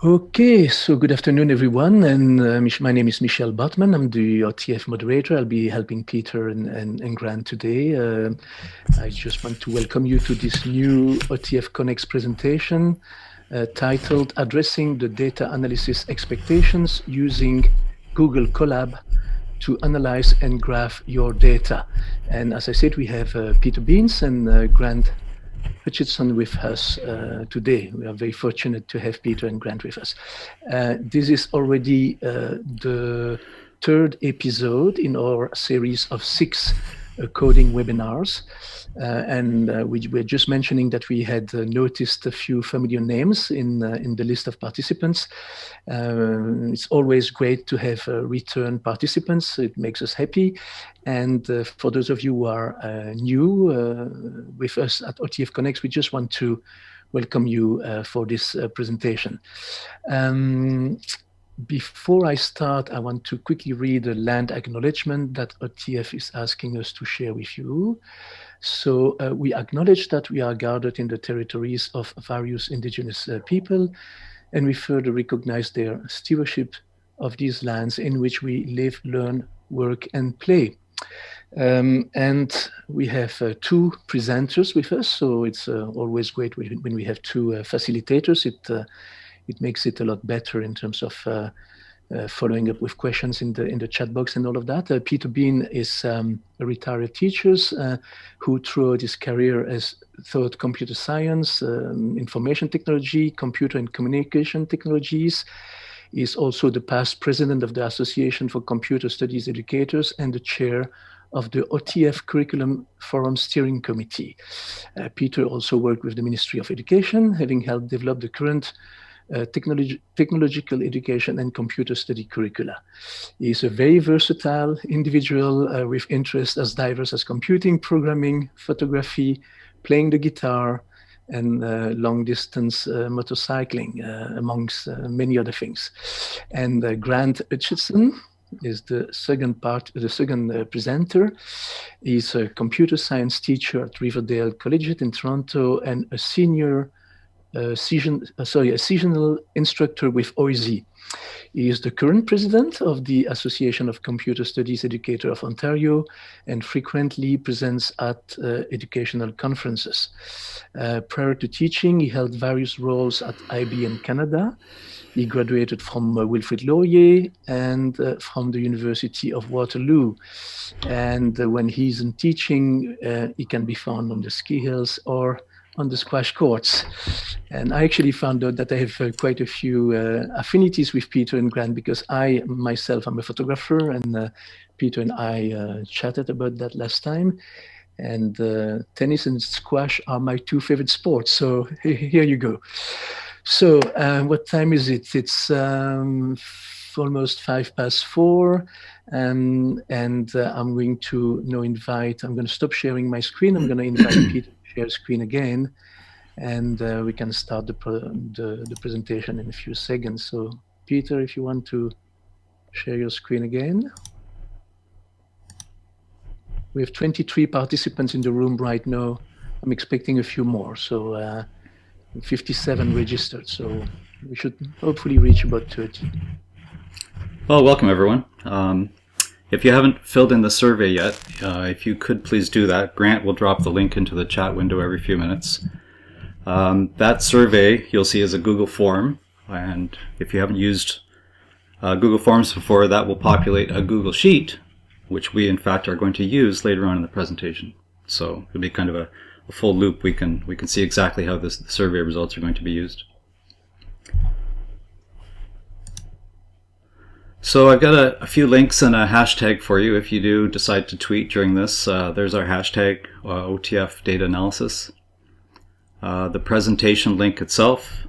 Okay, so good afternoon, everyone. And my name is Michel Bartman. I'm the OTF moderator. I'll be helping Peter and Grant today. I just want to welcome you to this new OTF Connects presentation titled Addressing the Data Analysis Expectations Using Google Colab to Analyze and Graph Your Data. And as I said, we have Peter Beans and Grant Hutchinson with us today. We are very fortunate to have Peter and Grant with us. This is already the third episode in our series of 6 coding webinars. We were just mentioning that we had noticed a few familiar names in the list of participants. It's always great to have return participants. It makes us happy. And for those of you who are new with us at OTF Connects, we just want to welcome you for this presentation. Before I start, I want to quickly read a land acknowledgement that OTF is asking us to share with you. So we acknowledge that we are gathered in the territories of various indigenous people, and we further recognize their stewardship of these lands in which we live, learn, work, and play. And we have 2 presenters with us, so it's always great when we have 2 facilitators. It makes it a lot better in terms of following up with questions in the chat box and all of that. Peter Bean is a retired teacher who throughout his career has taught computer science, information technology, computer and communication technologies. He is also the past president of the Association for Computer Studies Educators and the chair of the OTF Curriculum Forum Steering Committee. Peter also worked with the Ministry of Education, having helped develop the current technological education and computer study curricula. He is a very versatile individual with interests as diverse as computing, programming, photography, playing the guitar, and long-distance motorcycling, amongst many other things. And Grant Hutchinson is the second presenter. He's a computer science teacher at Riverdale Collegiate in Toronto and a seasonal instructor with OISE. He is the current president of the Association of Computer Studies Educators of Ontario and frequently presents at educational conferences. Prior to teaching, he held various roles at IBM Canada. He graduated from Wilfrid Laurier and from the University of Waterloo. And when he isn't teaching, he can be found on the ski hills or on the squash courts. And I actually found out that I have quite a few affinities with Peter and Grant because I myself am a photographer, and Peter and I chatted about that last time. And tennis and squash are my 2 favorite sports. So here you go. So what time is it? It's almost 4:05. And I'm going to now I'm going to stop sharing my screen. I'm going to invite Peter to share screen again. And we can start the presentation in a few seconds. So Peter, if you want to share your screen again. We have 23 participants in the room right now. I'm expecting a few more. So 57 registered. So we should hopefully reach about 30. Well, welcome everyone. If you haven't filled in the survey yet, if you could please do that. Grant will drop the link into the chat window every few minutes. That survey you'll see is a Google form, and if you haven't used Google Forms before, that will populate a Google Sheet, which we in fact are going to use later on in the presentation. So it'll be kind of a full loop. We can see exactly how the survey results are going to be used. So I've got a few links and a hashtag for you if you do decide to tweet during this. There's our hashtag, OTF Data Analysis. The presentation link itself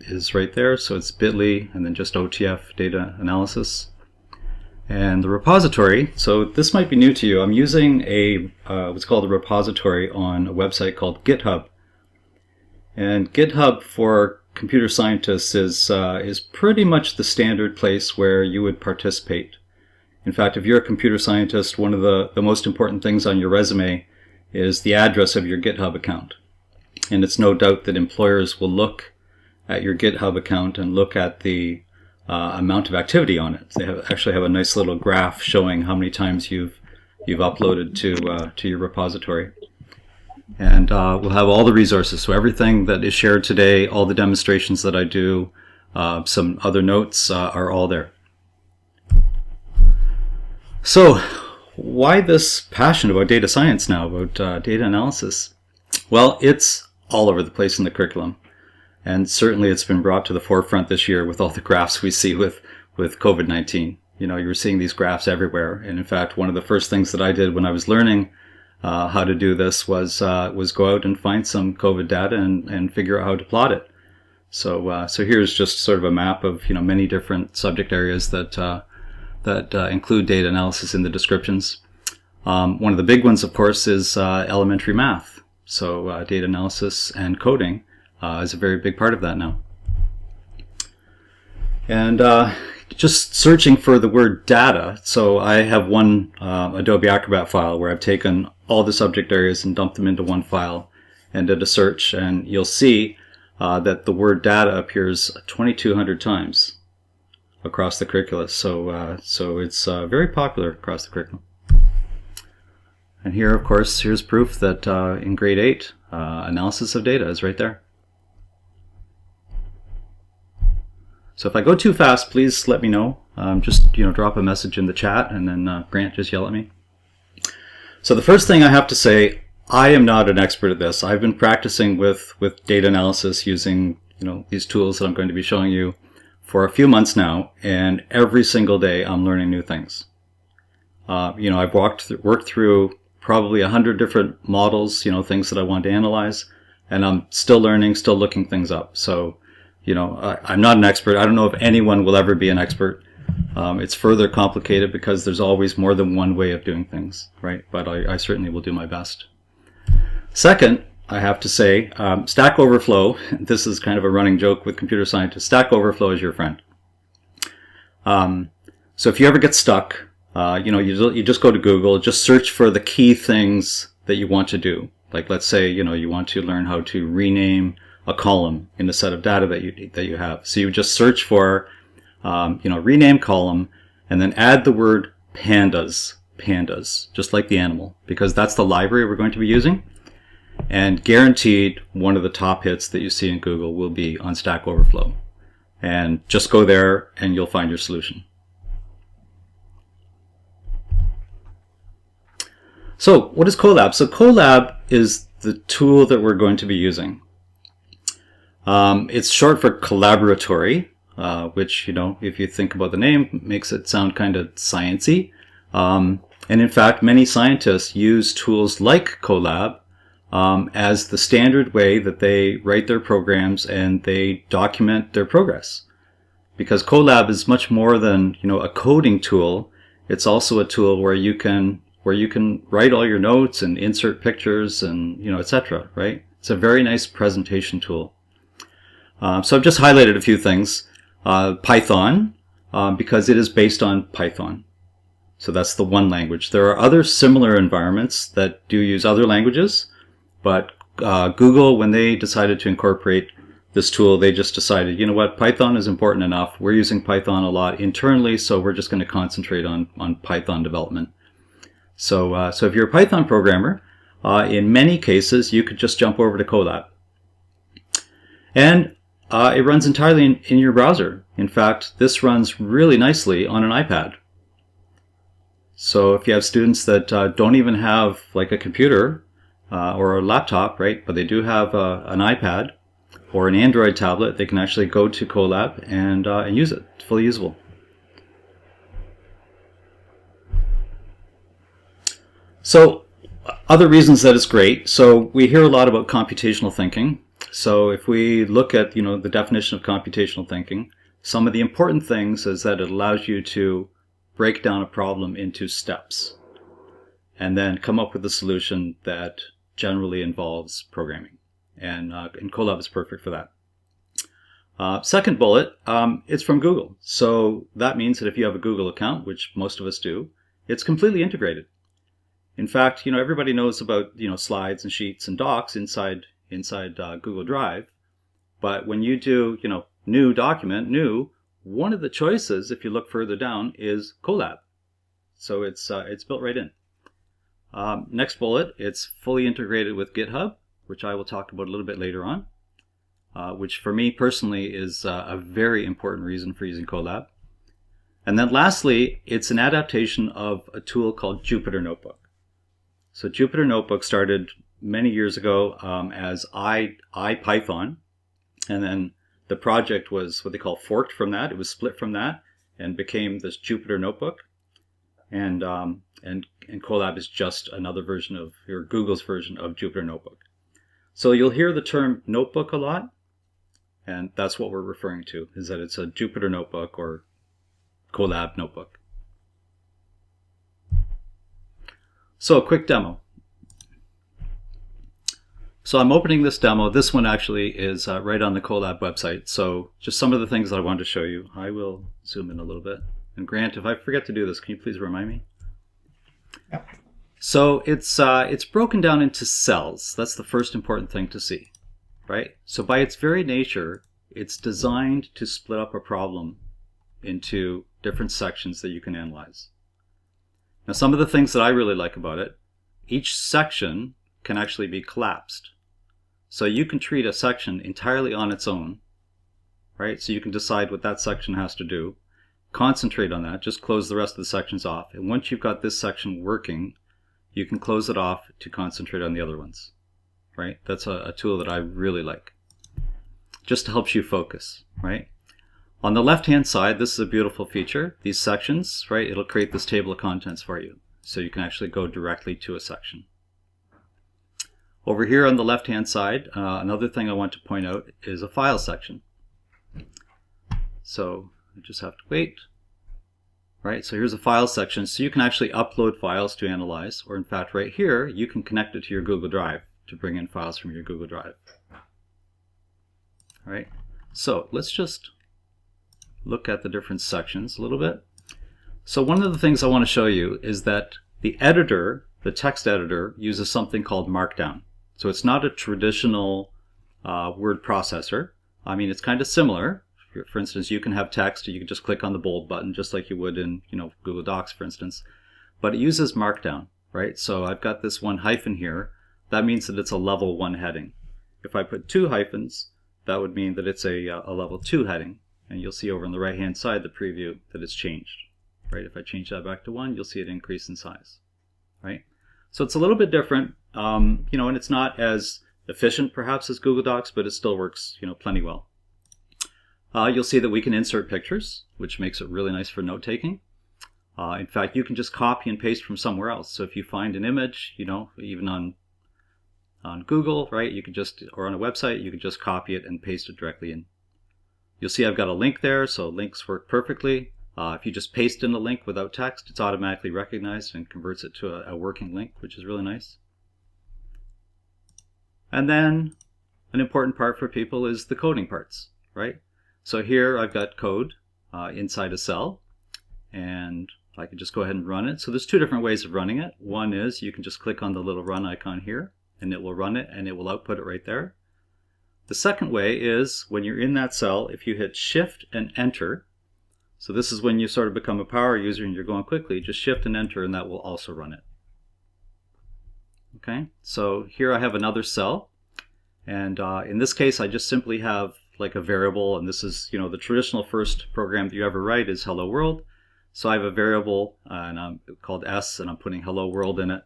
is right there, so it's bit.ly and then just OTF Data Analysis. And the repository, so this might be new to you. I'm using what's called a repository on a website called GitHub. And GitHub for computer scientists is pretty much the standard place where you would participate. In fact, if you're a computer scientist, one of the most important things on your resume is the address of your GitHub account. And it's no doubt that employers will look at your GitHub account and look at the amount of activity on it. They actually have a nice little graph showing how many times you've uploaded to your repository. And we'll have all the resources. So everything that is shared today, all the demonstrations that I do, some other notes are all there. So why this passion about data science now, about data analysis? Well, it's all over the place in the curriculum. And certainly it's been brought to the forefront this year with all the graphs we see with COVID-19. You know, you're seeing these graphs everywhere. And in fact, one of the first things that I did when I was learning how to do this was go out and find some COVID data and figure out how to plot it. So here's just sort of a map of, you know, many different subject areas that include data analysis in the descriptions. One of the big ones, of course, is elementary math. So data analysis and coding is a very big part of that now. And just searching for the word data. So I have one Adobe Acrobat file where I've taken all the subject areas and dumped them into one file and did a search. And you'll see that the word data appears 2,200 times across the curricula. So it's very popular across the curriculum. And here, of course, here's proof that in grade 8, analysis of data is right there. So if I go too fast, please let me know. Just drop a message in the chat, and then Grant, just yell at me. So the first thing I have to say, I am not an expert at this. I've been practicing with data analysis using these tools that I'm going to be showing you for a few months now, and every single day I'm learning new things. I've worked through probably 100 different models, things that I want to analyze, and I'm still learning, still looking things up. So I'm not an expert. I don't know if anyone will ever be an expert. It's further complicated because there's always more than one way of doing things, right? But I certainly will do my best. Second, I have to say, Stack Overflow, this is kind of a running joke with computer scientists, Stack Overflow is your friend. So if you ever get stuck, you just go to Google, just search for the key things that you want to do. Like, let's say, you want to learn how to rename a column in a set of data that you have. So you just search for, rename column, and then add the word pandas, just like the animal, because that's the library we're going to be using. And guaranteed, one of the top hits that you see in Google will be on Stack Overflow. And just go there and you'll find your solution. So what is Colab? So Colab is the tool that we're going to be using. It's short for collaboratory, which, if you think about the name, makes it sound kind of sciencey. And in fact, many scientists use tools like Colab as the standard way that they write their programs and they document their progress. Because Colab is much more than, a coding tool. It's also a tool where you can write all your notes and insert pictures and, etc., right? It's a very nice presentation tool. So I've just highlighted a few things. Python, because it is based on Python. So that's the one language. There are other similar environments that do use other languages, but Google, when they decided to incorporate this tool, they just decided, Python is important enough. We're using Python a lot internally, so we're just going to concentrate on Python development. So if you're a Python programmer, in many cases, you could just jump over to Colab. And it runs entirely in your browser. In fact, this runs really nicely on an iPad. So if you have students that don't even have like a computer or a laptop, right, but they do have an iPad or an Android tablet, they can actually go to Colab and use it. It's fully usable. So other reasons that it's great. So we hear a lot about computational thinking. So if we look at, the definition of computational thinking, some of the important things is that it allows you to break down a problem into steps and then come up with a solution that generally involves programming. And Colab is perfect for that. Second bullet, it's from Google. So that means that if you have a Google account, which most of us do, it's completely integrated. In fact, everybody knows about, slides and sheets and docs inside Google Drive. But when you do, new document, new, one of the choices, if you look further down, is Colab. So it's built right in. Next bullet, it's fully integrated with GitHub, which I will talk about a little bit later on, which for me personally is a very important reason for using Colab. And then lastly, it's an adaptation of a tool called Jupyter Notebook. So Jupyter Notebook started many years ago as IPython, and then the project was what they call forked from that. It was split from that and became this Jupyter Notebook. And Colab is just another version of, or Google's version of Jupyter Notebook. So you'll hear the term notebook a lot, and that's what we're referring to, is that it's a Jupyter Notebook or Colab Notebook. So a quick demo. So I'm opening this demo. This one actually is right on the Colab website. So just some of the things that I wanted to show you. I will zoom in a little bit. And Grant, if I forget to do this, can you please remind me? Yeah. So it's broken down into cells. That's the first important thing to see, right? So by its very nature, it's designed to split up a problem into different sections that you can analyze. Now, some of the things that I really like about it, each section can actually be collapsed. So you can treat a section entirely on its own, right? So you can decide what that section has to do, concentrate on that, just close the rest of the sections off. And once you've got this section working, you can close it off to concentrate on the other ones, right? That's a tool that I really like. Just helps you focus, right? On the left-hand side, this is a beautiful feature. These sections, right, it'll create this table of contents for you. So you can actually go directly to a section. Over here on the left-hand side, another thing I want to point out is a file section. So I just have to wait. Right, so here's a file section. So you can actually upload files to analyze, or in fact right here, you can connect it to your Google Drive to bring in files from your Google Drive. All right, so let's just look at the different sections a little bit. So one of the things I want to show you is that the editor, the text editor, uses something called Markdown. So it's not a traditional word processor. I mean, it's kind of similar. For instance, you can have text, you can just click on the bold button just like you would in Google Docs, for instance. But it uses Markdown, right? So I've got this one hyphen here. That means that it's a level 1 heading. If I put 2 hyphens, that would mean that it's a level 2 heading. And you'll see over on the right-hand side, the preview, that it's changed, right? If I change that back to 1, you'll see it increase in size, right? So it's a little bit different, and it's not as efficient perhaps as Google Docs, but it still works, plenty well. You'll see that we can insert pictures, which makes it really nice for note-taking. In fact, you can just copy and paste from somewhere else. So if you find an image, even on Google, right, you can just, or on a website, you can just copy it and paste it directly in. You'll see I've got a link there, so links work perfectly. If you just paste in a link without text, it's automatically recognized and converts it to a working link, which is really nice. And then an important part for people is the coding parts, right? So here I've got code inside a cell, and I can just go ahead and run it. So there's 2 different ways of running it. One is you can just click on the little run icon here, and it will run it, and it will output it right there. The second way is when you're in that cell, if you hit Shift and Enter, so this is when you sort of become a power user and you're going quickly, just Shift and Enter and that will also run it. Okay, so here I have another cell, and in this case I just simply have like a variable, and this is, the traditional first program that you ever write is hello world. So I have a variable called S, and I'm putting hello world in it.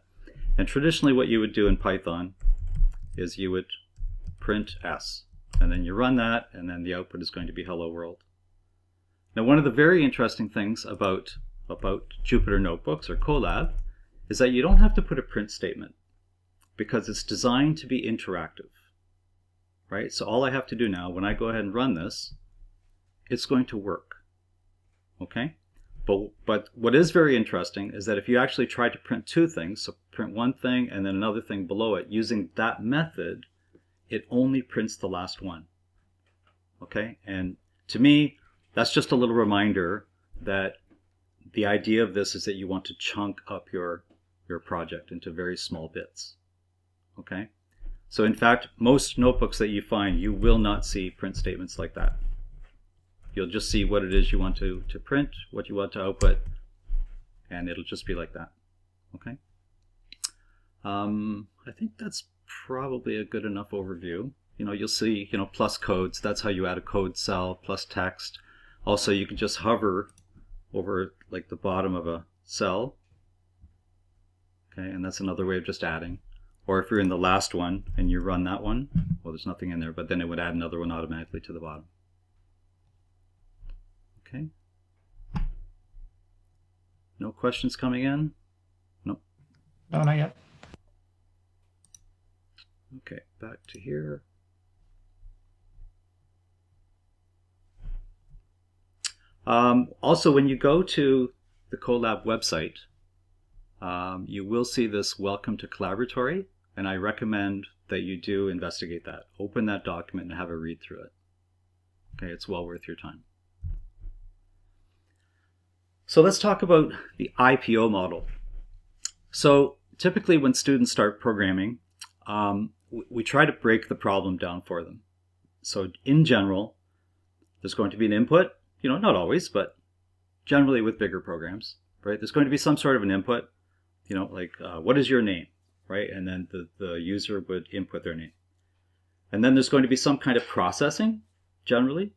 And traditionally what you would do in Python is you would print S, and then you run that, and then the output is going to be hello world. Now, one of the very interesting things about Jupyter Notebooks or Colab is that you don't have to put a print statement because it's designed to be interactive, right? So all I have to do now, when I go ahead and run this, it's going to work, okay? But what is very interesting is that if you actually try to print 2 things, so print one thing and then another thing below it, using that method, it only prints the last one, okay? And to me, that's just a little reminder that the idea of this is that you want to chunk up your project into very small bits, okay? So in fact, most notebooks that you find, you will not see print statements like that. You'll just see what it is you want to print, what you want to output, and it'll just be like that. Okay. I think that's probably a good enough overview. You'll see, plus codes. That's how you add a code cell, plus text. Also, you can just hover over like the bottom of a cell. Okay, and that's another way of just adding. Or if you're in the last one and you run that one, well, there's nothing in there, but then it would add another one automatically to the bottom. Okay. No questions coming in? No. No, not yet. Okay, back to here. Also, when you go to the Colab website, you will see this Welcome to Collaboratory, and I recommend that you do investigate that. Open that document and have a read through it. Okay, it's well worth your time. So let's talk about the IPO model. So typically when students start programming, we try to break the problem down for them. So in general, there's going to be an input, not always, but generally with bigger programs, right? There's going to be some sort of an input, like what is your name, right? And then the user would input their name. And then there's going to be some kind of processing, generally,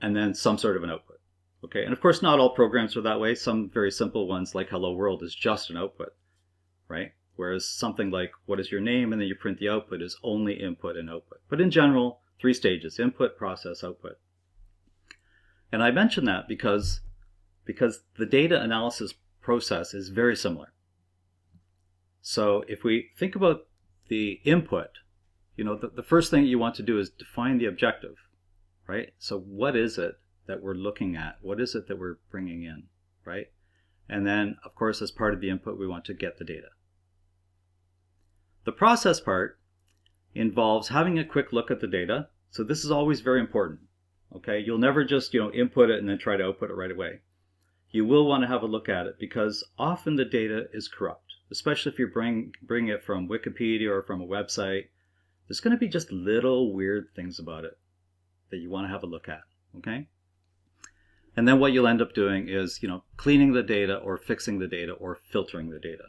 and then some sort of an output. Okay, and of course not all programs are that way. Some very simple ones like Hello World is just an output, right? Whereas something like what is your name and then you print the output is only input and output. But in general, 3 stages: input, process, output. And I mention that because the data analysis process is very similar. So if we think about the input, the first thing you want to do is define the objective, right? So what is it that we're looking at? What is it that we're bringing in, right? And then, of course, as part of the input, we want to get the data. The process part involves having a quick look at the data. So this is always very important, okay? You'll never just, input it and then try to output it right away. You will want to have a look at it because often the data is corrupt, especially if you bring it from Wikipedia or from a website. There's going to be just little weird things about it that you want to have a look at, okay? And then what you'll end up doing is, cleaning the data or fixing the data or filtering the data.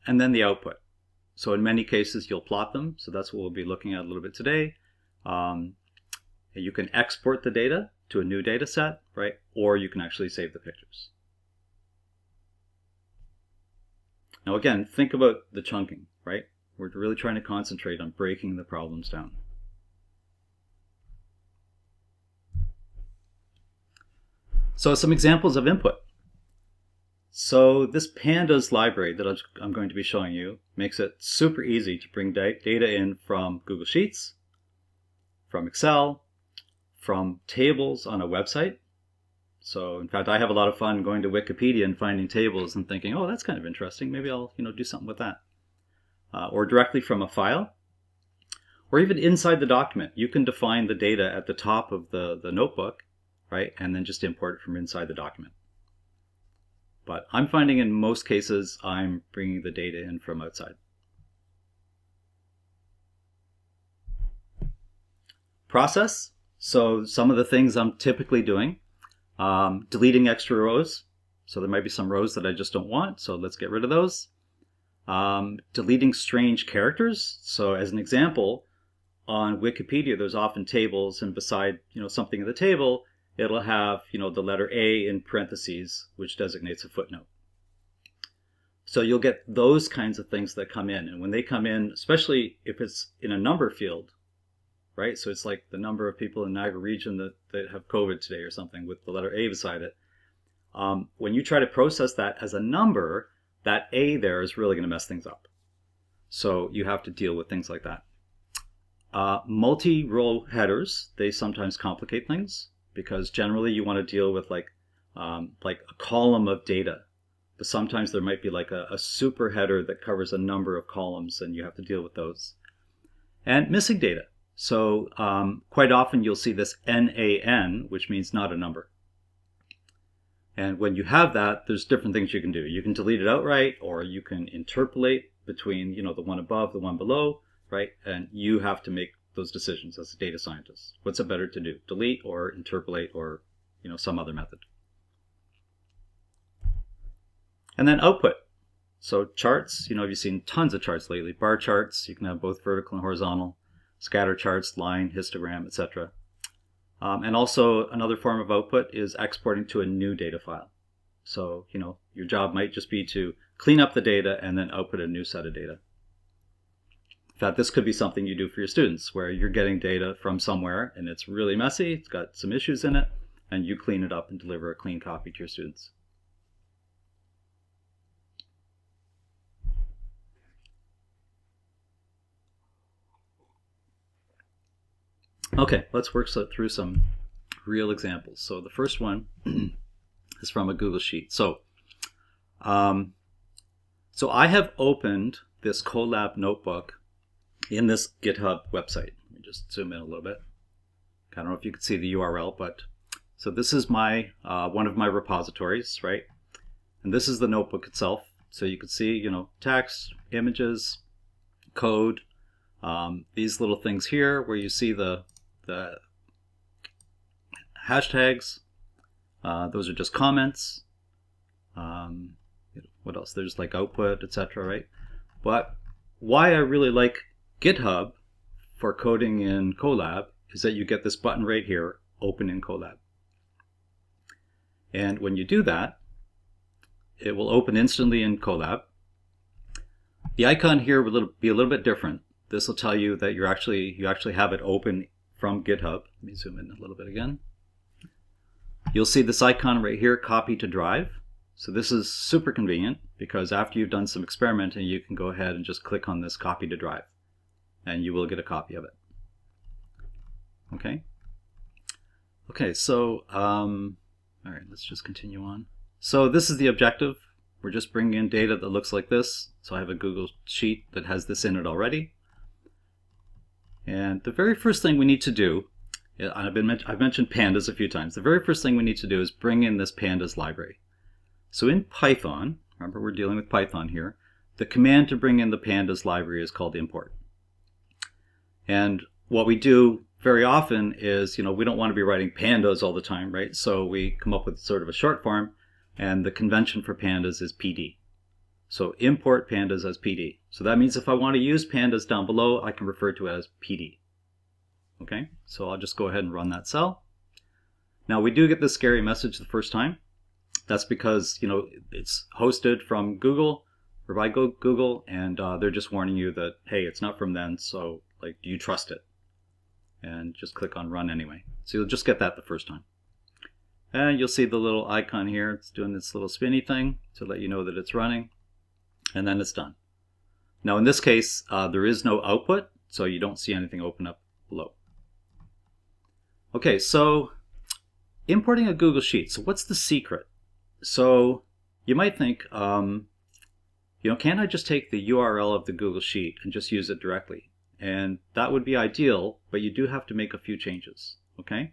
And then the output. So in many cases, you'll plot them. So that's what we'll be looking at a little bit today. You can export the data to a new data set, right? Or you can actually save the pictures. Now again, think about the chunking, right? We're really trying to concentrate on breaking the problems down. So some examples of input. So this pandas library that I'm going to be showing you makes it super easy to bring data in from Google Sheets, from Excel, from tables on a website. So in fact, I have a lot of fun going to Wikipedia and finding tables and thinking, oh, that's kind of interesting. Maybe I'll do something with that. Or directly from a file, or even inside the document. You can define the data at the top of the notebook, right? And then just import it from inside the document. But I'm finding in most cases, I'm bringing the data in from outside. Process. So some of the things I'm typically doing, deleting extra rows. So there might be some rows that I just don't want. So let's get rid of those. Deleting strange characters. So as an example, on Wikipedia, there's often tables, and beside something in the table, it'll have the letter A in parentheses, which designates a footnote. So you'll get those kinds of things that come in, and when they come in, especially if it's in a number field, right? So it's like the number of people in Niagara region that have COVID today or something with the letter A beside it. When you try to process that as a number, that A there is really going to mess things up. So you have to deal with things like that. Multi-row headers, they sometimes complicate things because generally you want to deal with like a column of data. But sometimes there might be like a super header that covers a number of columns and you have to deal with those. And missing data. So quite often you'll see this NaN, which means not a number. And when you have that, there's different things you can do. You can delete it outright, or you can interpolate between, you know, the one above, the one below, right? And you have to make those decisions as a data scientist. What's it better to do? Delete or interpolate or, you know, some other method. And then output. So charts, you know, you've seen tons of charts lately. Bar charts, you can have both vertical and horizontal. Scatter charts, line, histogram, etc. And also another form of output is exporting to a new data file. So, you know, your job might just be to clean up the data and then output a new set of data. In fact, this could be something you do for your students, where you're getting data from somewhere and it's really messy, it's got some issues in it, and you clean it up and deliver a clean copy to your students. Okay, let's work through some real examples. So the first one is from a Google Sheet. So I have opened this Colab notebook in this GitHub website. Let me just zoom in a little bit. I don't know if you can see the URL, but so this is my one of my repositories, right? And this is the notebook itself. So you can see, you know, text, images, code, these little things here where you see the hashtags. Those are just comments. What else? There's like output, etc., right? But why I really like GitHub for coding in Colab is that you get this button right here, open in Colab. And when you do that, it will open instantly in Colab. The icon here will be a little bit different. This will tell you that you actually have it open from GitHub. Let me zoom in a little bit again. You'll see this icon right here, copy to drive. So this is super convenient because after you've done some experimenting, you can go ahead and just click on this copy to drive and you will get a copy of it. Okay. Okay, so all right, let's just continue on. So this is the objective. We're just bringing in data that looks like this. So I have a Google Sheet that has this in it already. And the very first thing we need to do, I've mentioned pandas a few times. The very first thing we need to do is bring in this pandas library. So in Python, remember we're dealing with Python here, the command to bring in the pandas library is called import. And what we do very often is, you know, we don't want to be writing pandas all the time, right? So we come up with sort of a short form, and the convention for pandas is PD. So import pandas as PD. So that means if I want to use pandas down below, I can refer to it as PD. Okay, so I'll just go ahead and run that cell. Now we do get this scary message the first time. That's because, you know, it's hosted from Google or by Google, and they're just warning you that, hey, it's not from them, so like, do you trust it? And just click on run anyway. So you'll just get that the first time. And you'll see the little icon here. It's doing this little spinny thing to let you know that it's running, and then it's done. Now in this case, there is no output, so you don't see anything open up below. Okay, so importing a Google Sheet. So what's the secret? So you might think, you know, can't I just take the URL of the Google Sheet and just use it directly? And that would be ideal, but you do have to make a few changes, okay?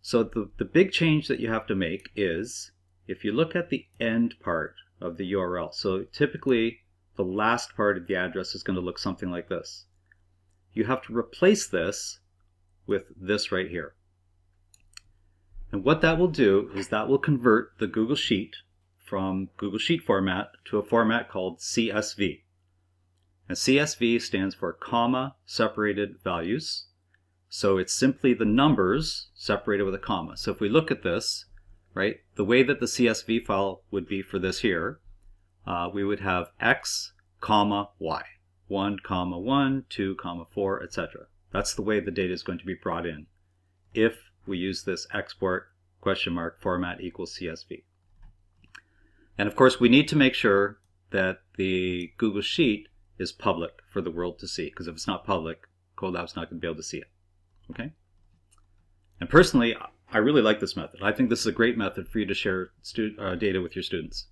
So the big change that you have to make is, if you look at the end part of the URL, so typically the last part of the address is going to look something like this. You have to replace this with this right here. And what that will do is that will convert the Google Sheet from Google Sheet format to a format called CSV. And CSV stands for comma separated values. So it's simply the numbers separated with a comma. So if we look at this, right, the way that the CSV file would be for this here, we would have X, comma, Y. 1, comma 1, 2, comma 4, etc. That's the way the data is going to be brought in if we use this export question mark format equals CSV. And of course, we need to make sure that the Google Sheet is public for the world to see, because if it's not public, Colab's not going to be able to see it. Okay? And personally, I really like this method. I think this is a great method for you to share data with your students.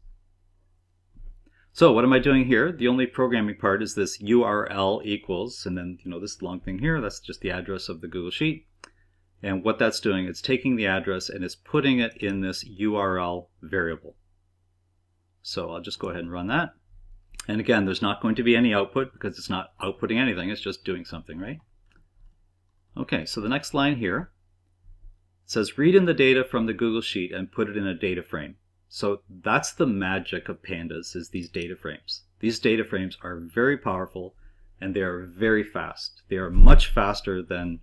So what am I doing here? The only programming part is this URL equals, and then, you know, this long thing here, that's just the address of the Google Sheet. And what that's doing, it's taking the address and it's putting it in this URL variable. So I'll just go ahead and run that. And again, there's not going to be any output because it's not outputting anything, it's just doing something, right? Okay, so the next line here says read in the data from the Google Sheet and put it in a data frame. So that's the magic of pandas, is these data frames. These data frames are very powerful and they are very fast. They are much faster than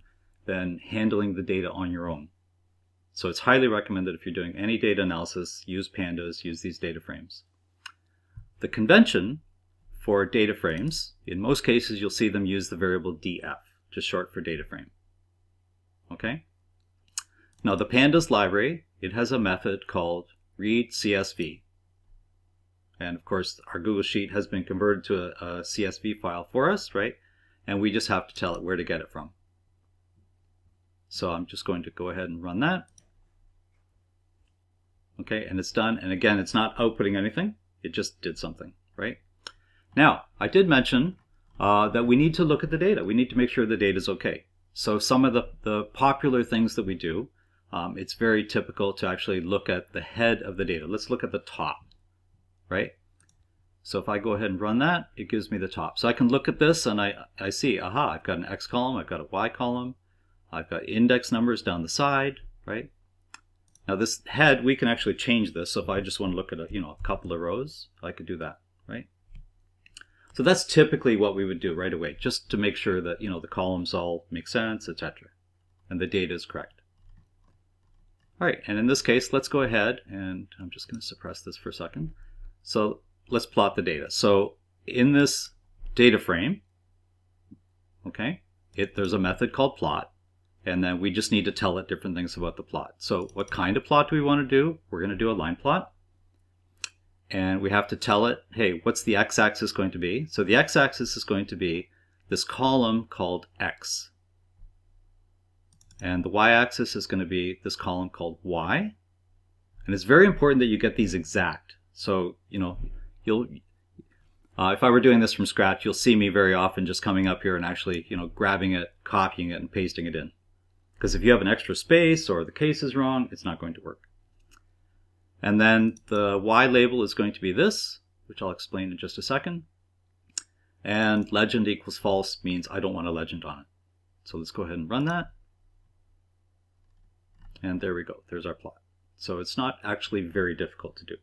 handling the data on your own. So it's highly recommended if you're doing any data analysis, use pandas, use these data frames. The convention for data frames, in most cases you'll see them use the variable df, just short for data frame. Okay? Now the pandas library, it has a method called read CSV. And of course our Google Sheet has been converted to a CSV file for us, right? And we just have to tell it where to get it from. So I'm just going to go ahead and run that. Okay, and it's done. And again, it's not outputting anything. It just did something, right? Now, I did mention that we need to look at the data. We need to make sure the data is okay. So some of the popular things that we do, it's very typical to actually look at the head of the data. Let's look at the top, right? So if I go ahead and run that, it gives me the top. So I can look at this and I see, aha, I've got an X column, I've got a Y column, I've got index numbers down the side, right? Now this head, we can actually change this. So if I just want to look at a couple of rows, I could do that, right? So that's typically what we would do right away, just to make sure that the columns all make sense, etc., and the data is correct. All right, and in this case, let's go ahead and I'm just going to suppress this for a second. So let's plot the data. So in this data frame, okay, there's a method called plot. And then we just need to tell it different things about the plot. So what kind of plot do we want to do? We're going to do a line plot. And we have to tell it, hey, what's the x-axis going to be? So the x-axis is going to be this column called x. And the y-axis is going to be this column called y. And it's very important that you get these exact. So, you'll if I were doing this from scratch, you'll see me very often just coming up here and actually, grabbing it, copying it, and pasting it in. Because if you have an extra space or the case is wrong, it's not going to work. And then the Y label is going to be this, which I'll explain in just a second. And legend equals false means I don't want a legend on it. So let's go ahead and run that. And there we go. There's our plot. So it's not actually very difficult to do.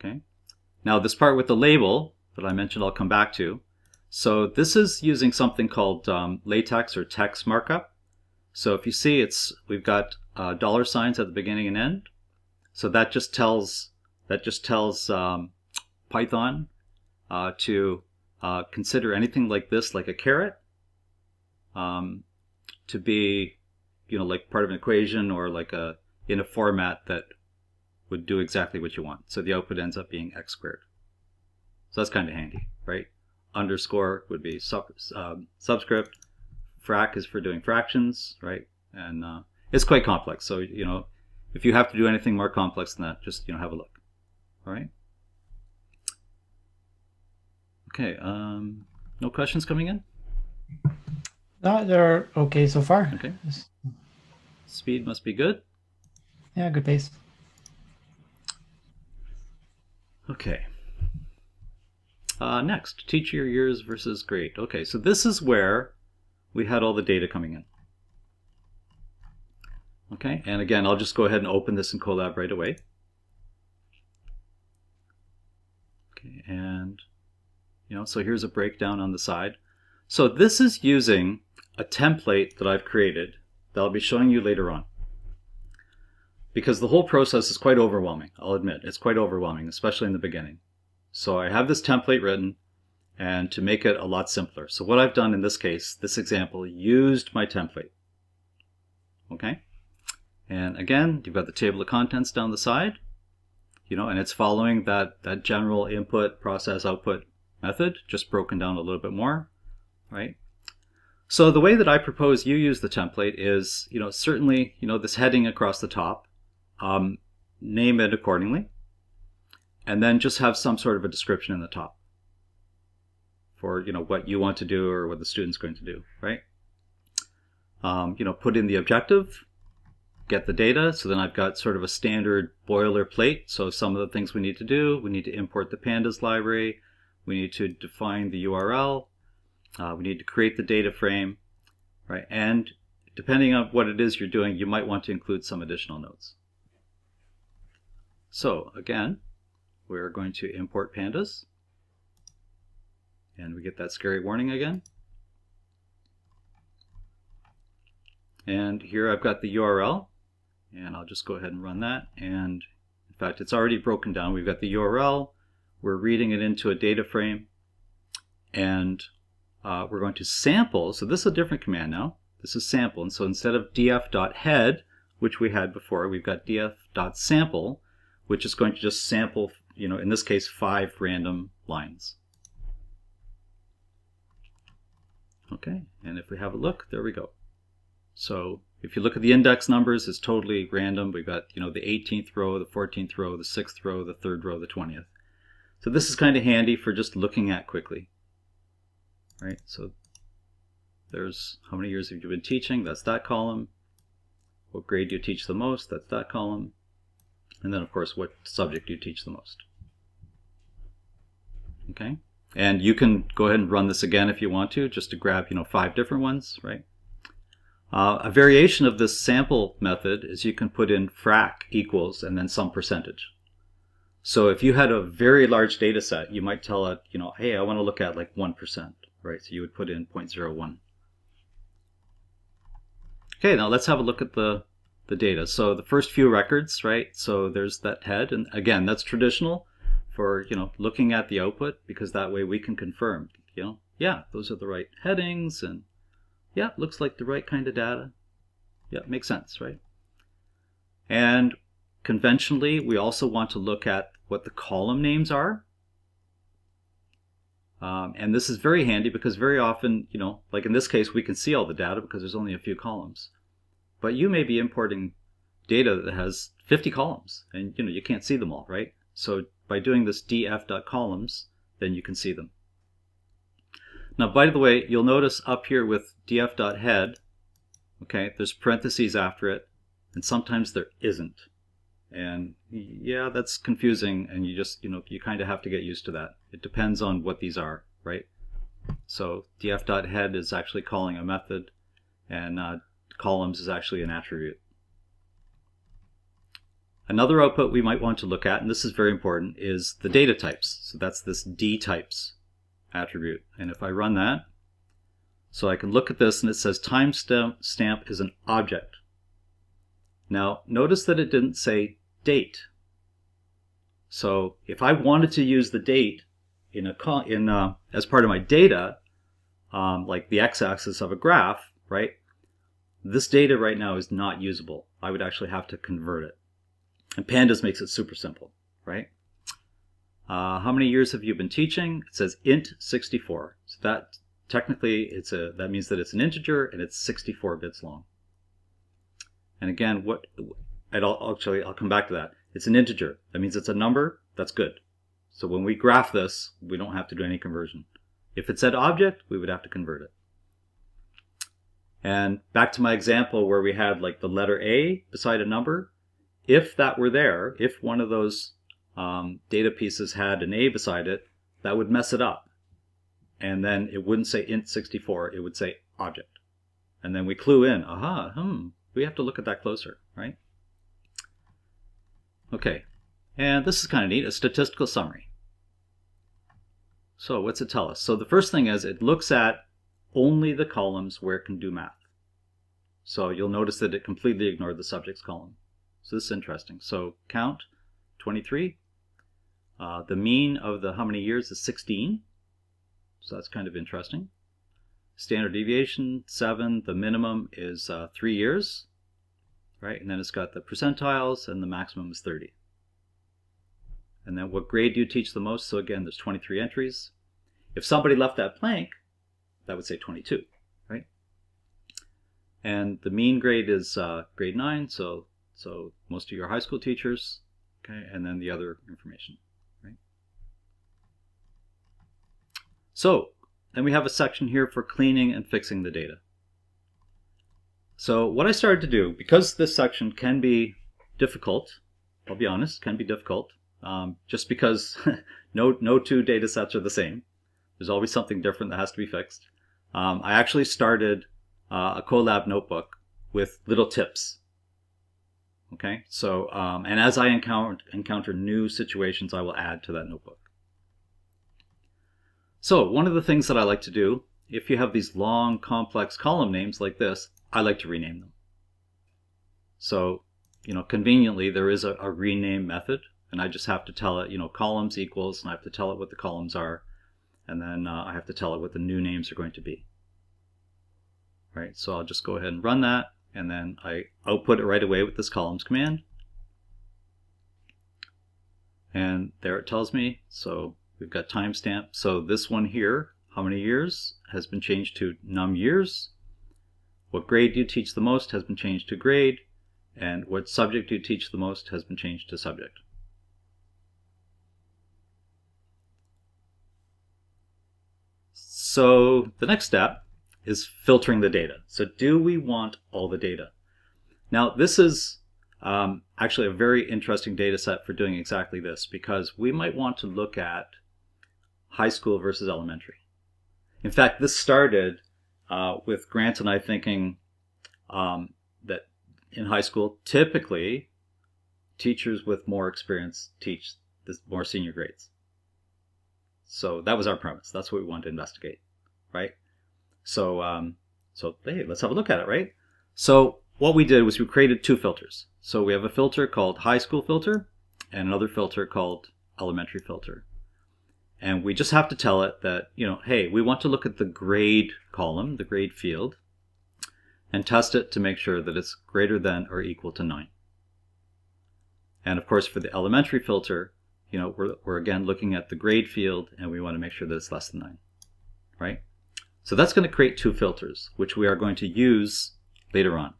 Okay. Now this part with the label that I mentioned I'll come back to. So this is using something called latex or text markup. So if you see, we've got dollar signs at the beginning and end. So that just tells Python to consider anything like this, like a caret, to be like part of an equation or like in a format that would do exactly what you want. So the output ends up being x squared. So that's kind of handy, right? Underscore would be subscript. Frac is for doing fractions, right? And it's quite complex. So, if you have to do anything more complex than that, just, have a look. All right? Okay, no questions coming in? No, they're okay so far. Okay. Speed must be good. Yeah, good pace. Okay. Next, teacher years versus grade. Okay, so this is where we had all the data coming in. Okay, and again, I'll just go ahead and open this in Colab right away. Okay, and so here's a breakdown on the side. So this is using a template that I've created that I'll be showing you later on. Because the whole process is quite overwhelming, I'll admit. It's quite overwhelming, especially in the beginning. So I have this template written, and to make it a lot simpler. So what I've done in this case, this example, used my template. Okay? And again, you've got the table of contents down the side, and it's following that general input, process, output method, just broken down a little bit more, right? So the way that I propose you use the template is, certainly, this heading across the top, name it accordingly, and then just have some sort of a description in the top for, what you want to do or what the student's going to do, right? Put in the objective, get the data. So then I've got sort of a standard boilerplate. So some of the things we need to do, we need to import the pandas library, we need to define the URL, we need to create the data frame, right? And depending on what it is you're doing, you might want to include some additional notes. So again, we're going to import pandas, and we get that scary warning again. And here I've got the URL, and I'll just go ahead and run that. And in fact, it's already broken down. We've got the URL, we're reading it into a data frame, and we're going to sample. So this is a different command now. This is sample, and so instead of df.head, which we had before, we've got df.sample, which is going to just sample, in this case, 5 random lines. Okay, and if we have a look, there we go. So if you look at the index numbers, it's totally random. We've got, the 18th row, the 14th row, the 6th row, the 3rd row, the 20th. So this is kind of handy for just looking at quickly. Right, so there's how many years have you been teaching, that's that column. What grade do you teach the most, that's that column. And then of course what subject do you teach the most. Okay, and you can go ahead and run this again if you want to, just to grab 5 different ones, right? A variation of this sample method is you can put in frac equals and then some percentage. So if you had a very large data set, you might tell it, hey, I want to look at like 1%, right? So you would put in 0.01. Okay, now let's have a look at the data. So the first few records, right? So there's that head, and again, that's traditional for, looking at the output, because that way we can confirm, yeah, those are the right headings, and yeah, looks like the right kind of data. Yeah, makes sense, right? And conventionally, we also want to look at what the column names are. And this is very handy because very often, like in this case, we can see all the data because there's only a few columns. But you may be importing data that has 50 columns, and you can't see them all, right? So by doing this df.columns, then you can see them. Now, by the way, you'll notice up here with df.head, okay, there's parentheses after it, and sometimes there isn't. And yeah, that's confusing, and you just, you kind of have to get used to that. It depends on what these are, right? So df.head is actually calling a method, and columns is actually an attribute. Another output we might want to look at, and this is very important, is the data types. So that's this dtypes attribute. And if I run that, so I can look at this, and it says timestamp is an object. Now, notice that it didn't say date. So if I wanted to use the date as part of my data, like the x-axis of a graph, right? This data right now is not usable. I would actually have to convert it. And Pandas makes it super simple, right? How many years have you been teaching? It says int 64. So that technically that means that it's an integer and it's 64 bits long. And again, I'll come back to that. It's an integer. That means it's a number. That's good. So when we graph this, we don't have to do any conversion. If it said object, we would have to convert it. And back to my example where we had like the letter A beside a number. If that were there, if one of those data pieces had an A beside it, that would mess it up. And then it wouldn't say int 64, it would say object. And then we clue in, we have to look at that closer, right? Okay, and this is kind of neat, a statistical summary. So what's it tell us? So the first thing is it looks at only the columns where it can do math. So you'll notice that it completely ignored the subjects column. So this is interesting. So count, 23. The mean of the how many years is 16. So that's kind of interesting. Standard deviation, 7. The minimum is 3 years. Right? And then it's got the percentiles, and the maximum is 30. And then what grade do you teach the most? So again, there's 23 entries. If somebody left that blank, that would say 22, right? And the mean grade is grade 9, so most of your high school teachers, okay, and then the other information, right? So then we have a section here for cleaning and fixing the data. So what I started to do, because this section can be difficult, I'll be honest, can be difficult, just because no two data sets are the same. There's always something different that has to be fixed. I actually started a Colab notebook with little tips. Okay, so and as I encounter new situations, I will add to that notebook. So one of the things that I like to do, if you have these long, complex column names like this, I like to rename them. So, conveniently, there is a rename method, and I just have to tell it, columns equals, and I have to tell it what the columns are, and then I have to tell it what the new names are going to be. Right, so I'll just go ahead and run that, and then I output it right away with this columns command. And there it tells me, so we've got timestamp. So this one here, how many years, has been changed to num years. What grade do you teach the most has been changed to grade. And what subject do you teach the most has been changed to subject. So the next step is filtering the data. So do we want all the data? Now this is actually a very interesting data set for doing exactly this, because we might want to look at high school versus elementary. In fact, this started with Grant and I thinking that in high school, typically, teachers with more experience teach the more senior grades. So that was our premise. That's what we wanted to investigate, right? So, hey, let's have a look at it, right? So what we did was we created two filters. So we have a filter called high school filter and another filter called elementary filter. And we just have to tell it that, hey, we want to look at the grade column, the grade field, and test it to make sure that it's greater than or equal to 9. And of course, for the elementary filter, we're again looking at the grade field, and we want to make sure that it's less than 9, right? So that's going to create two filters, which we are going to use later on.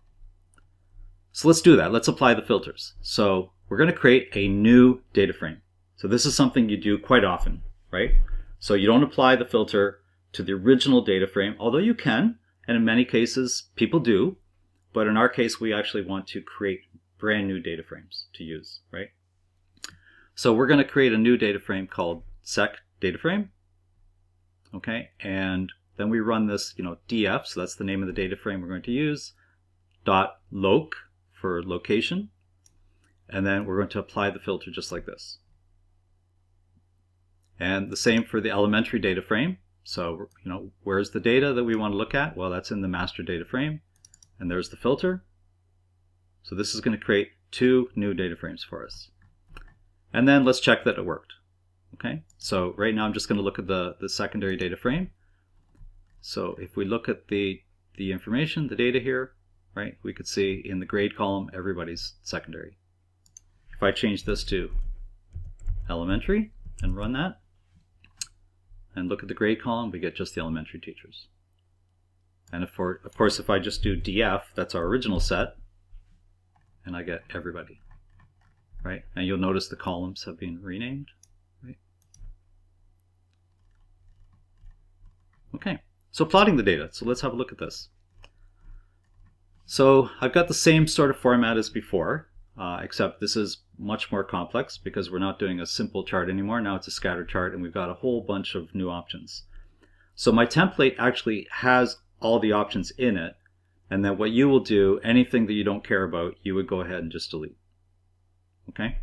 So let's do that. Let's apply the filters. So we're going to create a new data frame. So this is something you do quite often, right? So you don't apply the filter to the original data frame, although you can. And in many cases, people do. But in our case, we actually want to create brand new data frames to use, right? So we're going to create a new data frame called sec data frame. Okay, and then we run this, df, so that's the name of the data frame we're going to use, .loc for location. And then we're going to apply the filter just like this. And the same for the elementary data frame. So, where's the data that we want to look at? Well, that's in the master data frame. And there's the filter. So this is going to create two new data frames for us. And then let's check that it worked. Okay, so right now I'm just going to look at the secondary data frame. So if we look at the information, the data here, right, we could see in the grade column, everybody's secondary. If I change this to elementary and run that, and look at the grade column, we get just the elementary teachers. And of course, if I just do df, that's our original set, and I get everybody, right? And you'll notice the columns have been renamed, right? Okay, so plotting the data. So let's have a look at this. So I've got the same sort of format as before, except this is much more complex because we're not doing a simple chart anymore. Now it's a scatter chart, and we've got a whole bunch of new options. So my template actually has all the options in it, and then what you will do, anything that you don't care about, you would go ahead and just delete. Okay?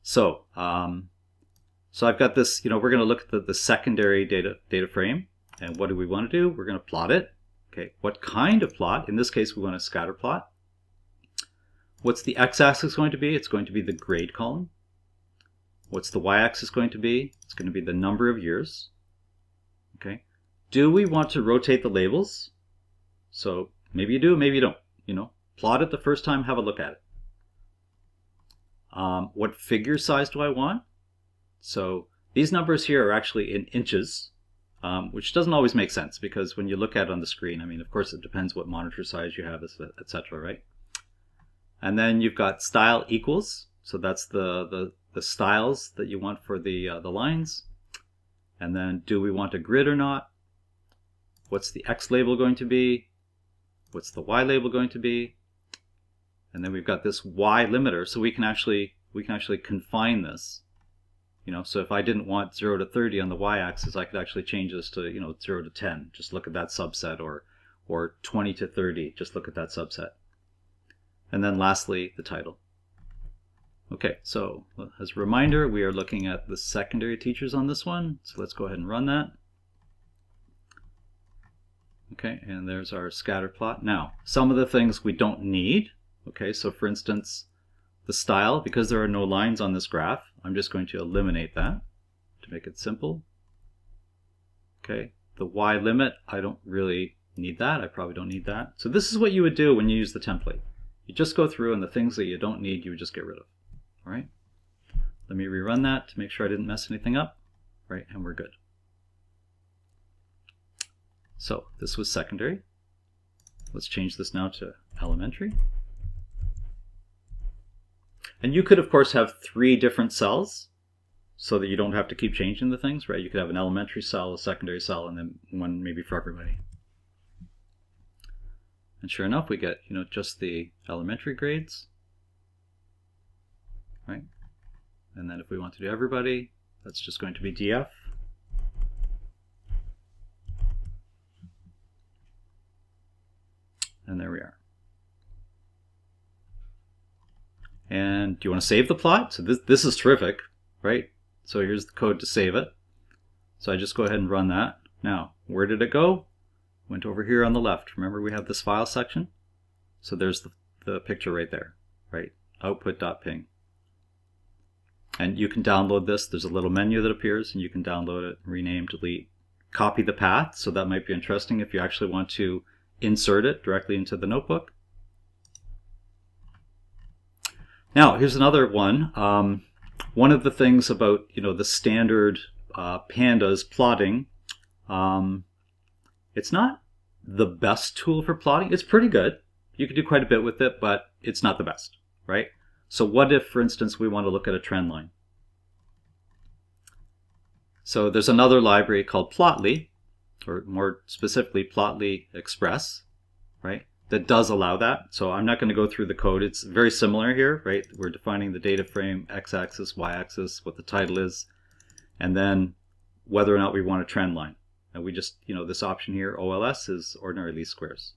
So, I've got this, we're going to look at the secondary data frame, and what do we want to do? We're going to plot it. Okay, what kind of plot? In this case, we want a scatter plot. What's the x-axis going to be? It's going to be the grade column. What's the y-axis going to be? It's going to be the number of years. Okay. Do we want to rotate the labels? So maybe you do, maybe you don't. Plot it the first time, have a look at it. What figure size do I want? So these numbers here are actually in inches, which doesn't always make sense because when you look at it on the screen, of course it depends what monitor size you have, etc., right? And then you've got style equals, so that's the styles that you want for the lines. And then do we want a grid or not? What's the X label going to be? What's the y label going to be? And then we've got this y limiter, so we can actually confine this. So if I didn't want 0 to 30 on the y-axis, I could actually change this to 0 to 10. Just look at that subset, or 20 to 30. Just look at that subset. And then lastly, the title. Okay, so as a reminder, we are looking at the secondary teachers on this one. So let's go ahead and run that. Okay, and there's our scatter plot. Now, some of the things we don't need. Okay, so for instance, the style, because there are no lines on this graph, I'm just going to eliminate that to make it simple. Okay, the y limit, I don't really need that. I probably don't need that. So this is what you would do when you use the template. You just go through, and the things that you don't need, you would just get rid of. All right, let me rerun that to make sure I didn't mess anything up. Right, and we're good. So this was secondary. Let's change this now to elementary. And you could, of course, have 3 different cells so that you don't have to keep changing the things, right? You could have an elementary cell, a secondary cell, and then one maybe for everybody. And sure enough, we get, just the elementary grades, right? And then if we want to do everybody, that's just going to be DF. And there we are. And do you want to save the plot? So this is terrific, right? So here's the code to save it. So I just go ahead and run that. Now, where did it go? Went over here on the left. Remember we have this file section? So there's the picture right there, right? Output.ping. And you can download this. There's a little menu that appears, and you can download it, rename, delete, copy the path. So that might be interesting if you actually want to insert it directly into the notebook. Now, here's another one. One of the things about the standard pandas plotting, it's not the best tool for plotting. It's pretty good. You can do quite a bit with it, but it's not the best, right? So what if, for instance, we want to look at a trend line? So there's another library called Plotly, or more specifically Plotly Express, right? That does allow that. So I'm not going to go through the code. It's very similar here, right? We're defining the data frame, x-axis, y-axis, what the title is, and then whether or not we want a trend line. And we just, this option here, OLS, is ordinary least squares.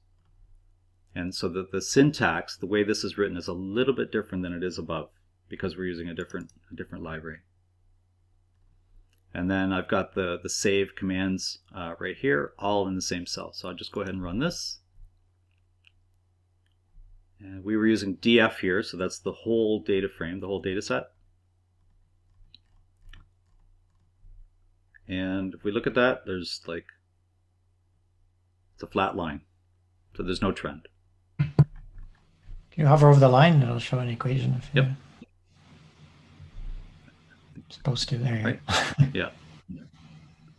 And so the syntax, the way this is written, is a little bit different than it is above because we're using a different library. And then I've got the save commands right here, all in the same cell. So I'll just go ahead and run this. And we were using DF here, so that's the whole data frame, the whole data set. And if we look at that, there's it's a flat line. So there's no trend. You hover over the line, it'll show an equation. If Yep. You're supposed to. There you right. go. Yeah.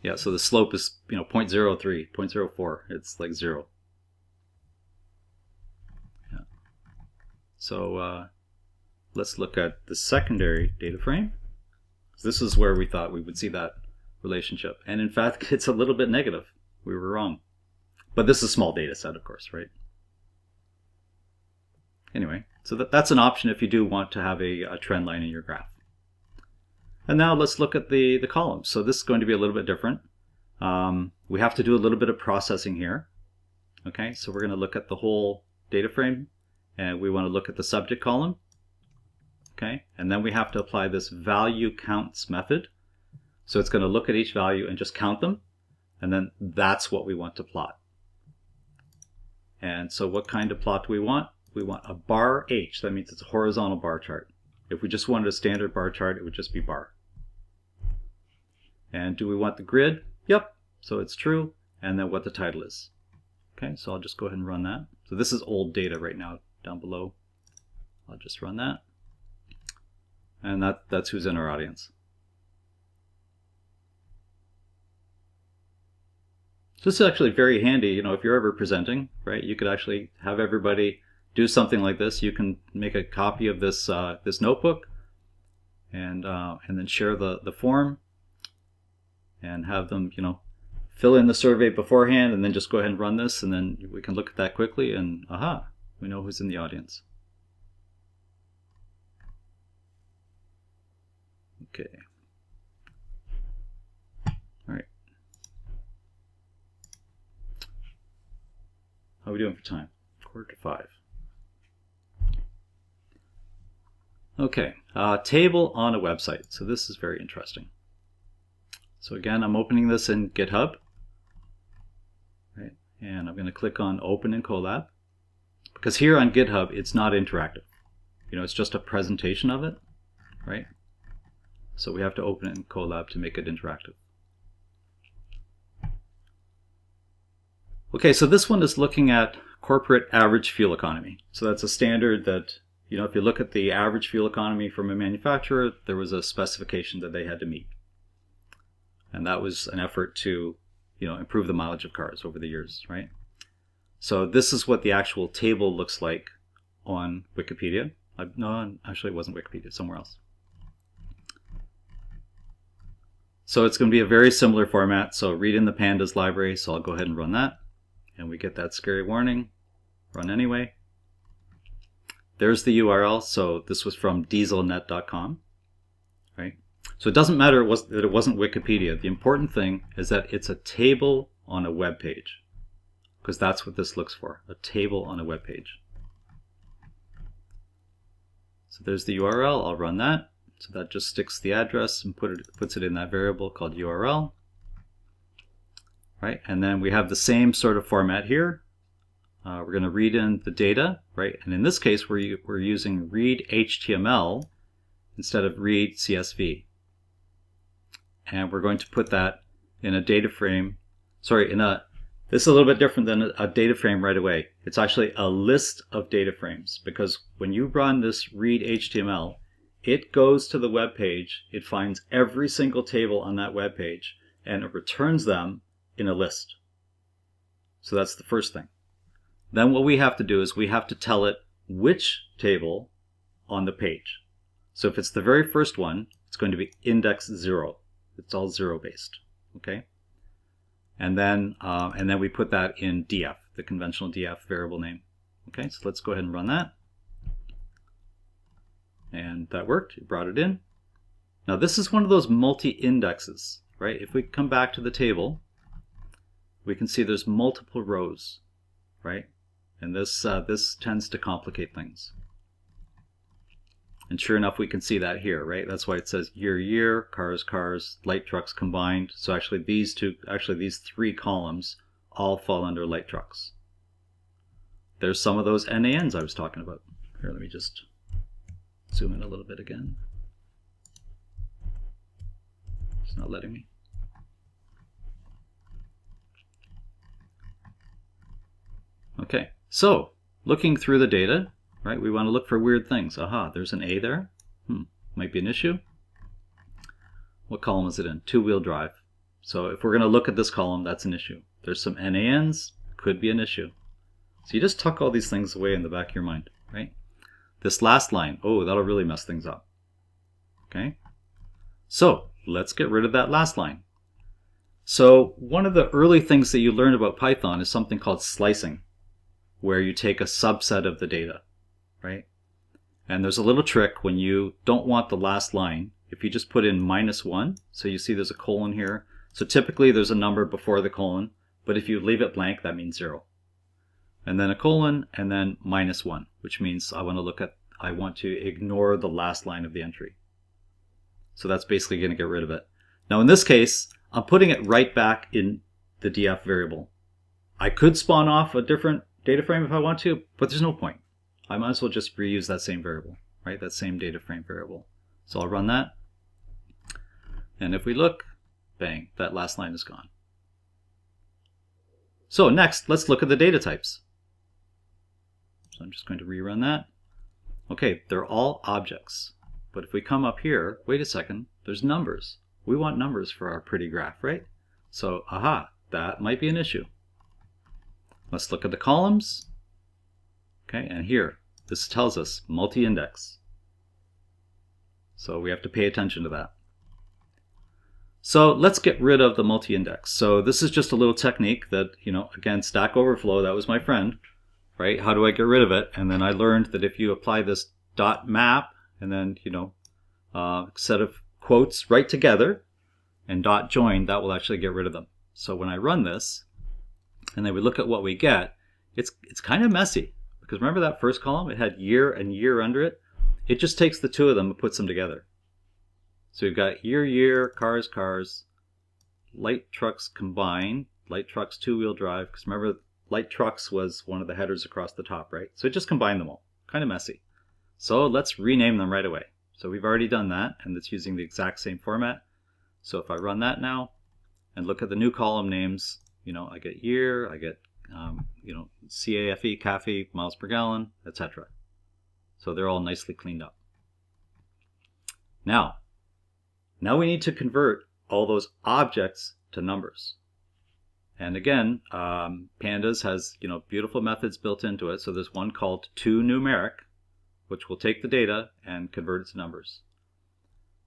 Yeah, so the slope is 0.03, 0.04. It's like 0. Yeah. So let's look at the secondary data frame. This is where we thought we would see that relationship. And in fact, it's a little bit negative. We were wrong. But this is a small data set, of course, right? Anyway, so that's an option if you do want to have a trend line in your graph. And now let's look at the columns. So this is going to be a little bit different. We have to do a little bit of processing here. Okay, so we're going to look at the whole data frame, and we want to look at the subject column. Okay, and then we have to apply this value counts method. So it's going to look at each value and just count them, and then that's what we want to plot. And so what kind of plot do we want? We want a bar H. That means it's a horizontal bar chart. If we just wanted a standard bar chart, it would just be bar. And do we want the grid? Yep. So it's true. And then what the title is. Okay, so I'll just go ahead and run that. So this is old data right now down below. I'll just run that. And that's who's in our audience. So this is actually very handy, if you're ever presenting, right? You could actually have everybody do something like this. You can make a copy of this this notebook, and then share the form, and have them, fill in the survey beforehand and then just go ahead and run this, and then we can look at that quickly and aha, we know who's in the audience. Okay. All right. How are we doing for time? 4:45. Okay, table on a website. So this is very interesting. So again, I'm opening this in GitHub, right? And I'm going to click on Open in Colab, because here on GitHub it's not interactive. You know, it's just a presentation of it, right? So we have to open it in Colab to make it interactive. Okay, so this one is looking at corporate average fuel economy. So that's a standard that, you know, if you look at the average fuel economy from a manufacturer, there was a specification that they had to meet. And that was an effort to, you know, improve the mileage of cars over the years, right? So this is what the actual table looks like on Wikipedia. No, actually it wasn't Wikipedia, somewhere else. So it's going to be a very similar format. So read in the pandas library. So I'll go ahead and run that. And we get that scary warning. Run anyway. There's the URL. So this was from dieselnet.com, right? So it doesn't matter that it wasn't Wikipedia. The important thing is that it's a table on a web page, because that's what this looks for, a table on a web page. So there's the URL. I'll run that. So that just sticks the address and puts it in that variable called URL. Right, and then we have the same sort of format here. We're going to read in the data, right? And in this case, we're using read HTML instead of read CSV. And we're going to put that in a data frame. Sorry, this is a little bit different than a data frame right away. It's actually a list of data frames, because when you run this read HTML, it goes to the web page, it finds every single table on that web page, and it returns them in a list. So that's the first thing. Then what we have to do is we have to tell it which table on the page. So if it's the very first one, it's going to be index 0. It's all 0 based. Okay? And then we put that in df, the conventional df variable name. Okay, so let's go ahead and run that. And that worked. It brought it in. Now this is one of those multi-indexes, right? If we come back to the table, we can see there's multiple rows, right? And this tends to complicate things. And sure enough, we can see that here, right? That's why it says year, cars, light trucks combined. So actually these three columns all fall under light trucks. There's some of those NANs I was talking about. Here, let me just zoom in a little bit again. It's not letting me. Okay, so looking through the data, right, we want to look for weird things. Aha, there's an A there. Might be an issue. What column is it in? Two-wheel drive. So if we're going to look at this column, that's an issue. There's some NANs, could be an issue. So you just tuck all these things away in the back of your mind, right? This last line, oh, that'll really mess things up. Okay, so let's get rid of that last line. So one of the early things that you learn about Python is something called slicing, where you take a subset of the data, right? And there's a little trick when you don't want the last line. If you just put in -1, so you see there's a colon here. So typically there's a number before the colon, but if you leave it blank, that means 0. And then a colon, and then -1, which means I want to ignore the last line of the entry. So that's basically going to get rid of it. Now in this case, I'm putting it right back in the df variable. I could spawn off a different data frame if I want to, but there's no point. I might as well just reuse that same variable, right? That same data frame variable. So I'll run that. And if we look, bang, that last line is gone. So next, let's look at the data types. So I'm just going to rerun that. Okay, they're all objects. But if we come up here, wait a second, there's numbers. We want numbers for our pretty graph, right? So, aha, that might be an issue. Let's look at the columns. Okay, and here, this tells us multi-index. So we have to pay attention to that. So let's get rid of the multi-index. So this is just a little technique that, again, Stack Overflow, that was my friend, right? How do I get rid of it? And then I learned that if you apply this dot map and then, set of quotes right together and dot join, that will actually get rid of them. So when I run this and then we look at what we get, it's kind of messy, because remember that first column? It had year and year under it. It just takes the two of them and puts them together. So we've got year, cars, light trucks combined, light trucks two-wheel drive, because remember light trucks was one of the headers across the top, right? So it just combined them all. Kind of messy. So let's rename them right away. So we've already done that, and it's using the exact same format. So if I run that now and look at the new column names, I get year, I get CAFE, miles per gallon, etc. So they're all nicely cleaned up. Now we need to convert all those objects to numbers. And again, Pandas has beautiful methods built into it. So there's one called toNumeric, which will take the data and convert it to numbers.